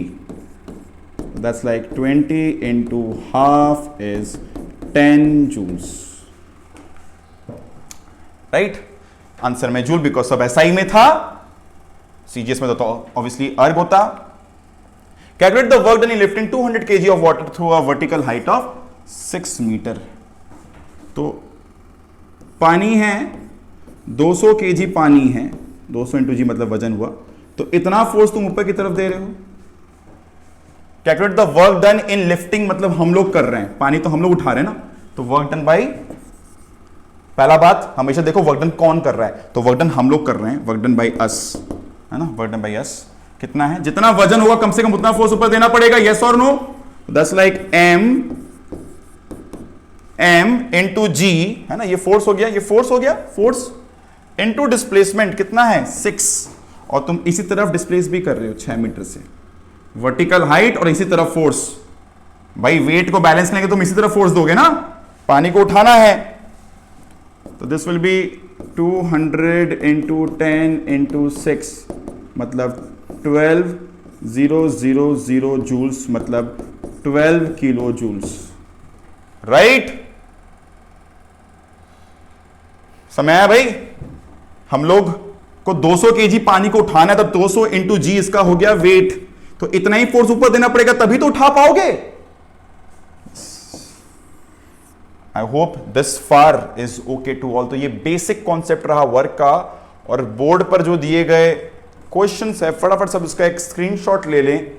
That's like 20 into half is 10 joules, right? Answer में joule, because सब SI में था, CGS में तो obviously erg होता। Calculate the work done in lifting 200 kg of water through a vertical height of 6 metre. तो पानी है 200 kg पानी है, 200 इंटू जी मतलब वजन हुआ, तो इतना फोर्स तुम ऊपर की तरफ दे रहे हो। Calculate the work done in lifting, मतलब हम लोग कर रहे हैं, पानी तो हम लोग उठा रहे हैं ना, तो वर्क डन बाई, पहला बात हमेशा देखो वर्क डन कौन कर रहा है, तो वर्क डन हम लोग कर रहे हैं, वर्क डन बाई अस, है ना। वर्क डन बाई अस कितना है? जितना वजन होगा कम से कम उतना फोर्स ऊपर देना पड़ेगा, यस और no? That's like m into g, है ना। ये फोर्स हो गया, ये फोर्स हो गया, फोर्स इंटू डिस्प्लेसमेंट कितना है? 6, और तुम इसी तरफ डिस्प्लेस भी कर रहे हो 6 मीटर से, वर्टिकल हाइट और इसी तरफ फोर्स। भाई वेट को बैलेंस लेंगे तुम इसी तरफ फोर्स दोगे ना, पानी को उठाना है, तो this will be 200 into 10 into 6, मतलब 12,000 जूल्स, मतलब 12 किलो जूल्स, राइट। समय है भाई, हम लोग को 200 kg पानी को उठाना है, तब 200 इंटू जी इसका हो गया वेट, तो इतना ही फोर्स ऊपर देना पड़ेगा तभी तो उठा पाओगे। I hope this far is okay to all. तो ये बेसिक कॉन्सेप्ट रहा वर्क का, और बोर्ड पर जो दिए गए क्वेश्चंस है फटाफट सब इसका एक स्क्रीनशॉट ले लें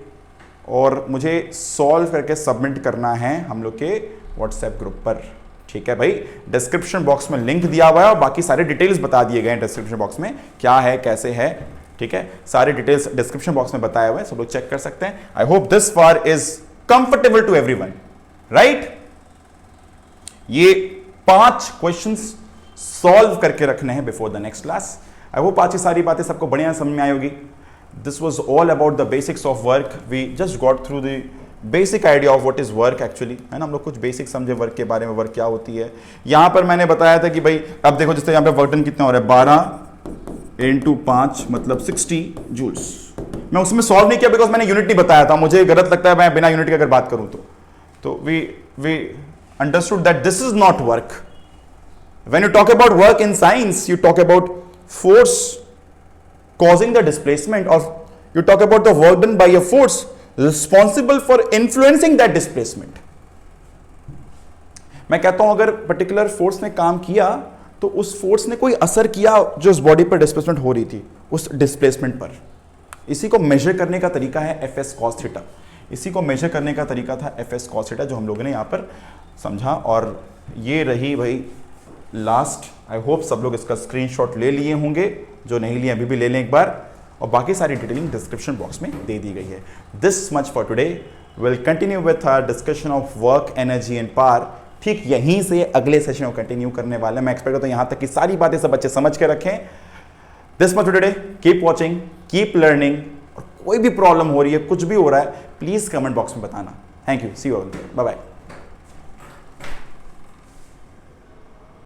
और मुझे सॉल्व करके सबमिट करना है हम लोग के व्हाट्सएप ग्रुप पर। ठीक है भाई, डिस्क्रिप्शन बॉक्स में लिंक दिया हुआ है और बाकी सारे डिटेल्स बता दिए गए हैं डिस्क्रिप्शन बॉक्स में, क्या है कैसे है। ठीक है, सारे डिटेल्स डिस्क्रिप्शन बॉक्स में बताए हुए हैं, सब लोग चेक कर सकते हैं। I hope this far is comfortable to everyone, right. ये 5 क्वेश्चंस सॉल्व करके रखने हैं before the next class. I hope आज की सारी बातें सबको बढ़िया समझ में आई होगी। This was all about the basics of work. We just got through the basic idea of what is work actually, है ना। हम लोग कुछ बेसिक समझे वर्क के बारे में, वर्क क्या होती है। यहां पर मैंने बताया था कि भाई अब देखो जैसे यहां पे वर्क डन कितना हो रहा है, 12 इंटू 5 मतलब 60 जूल्स। मैं उसमें सॉल्व नहीं किया बिकॉज मैंने यूनिट नहीं बताया था, मुझे गलत लगता है मैं बिना यूनिट के अगर बात करूं तो we understood that this is not work. When you talk about work in science, you talk about force causing the displacement, or you talk about the work done by a force responsible for influencing that displacement. मैं कहता हूं अगर particular force ने काम किया तो उस force ने कोई असर किया जो उस बॉडी पर डिस्प्लेसमेंट हो रही थी, उस डिस्प्लेसमेंट पर। इसी को मेजर करने का तरीका है Fs cos थीटा। इसी को मेजर करने का तरीका था Fs cos थीटा जो हम लोगों ने यहां पर समझा। और ये रही भाई लास्ट। आई होप सब लोग इसका स्क्रीनशॉट ले लिए होंगे, जो नहीं लिए अभी भी ले लें एक बार, और बाकी सारी डिटेलिंग डिस्क्रिप्शन बॉक्स में दे दी गई है। This much for today, will continue with our discussion of work, energy and power. ठीक यहीं से अगले सेशन को कंटिन्यू करने वाले हैं। मैं एक्सपेक्ट करता हूं यहां तक की सारी बातें सब बच्चे समझ के रखें। This much for today, keep watching, keep learning. कोई भी प्रॉब्लम हो रही है, कुछ भी हो रहा है, प्लीज कमेंट बॉक्स में बताना। Thank you, see you all, bye bye.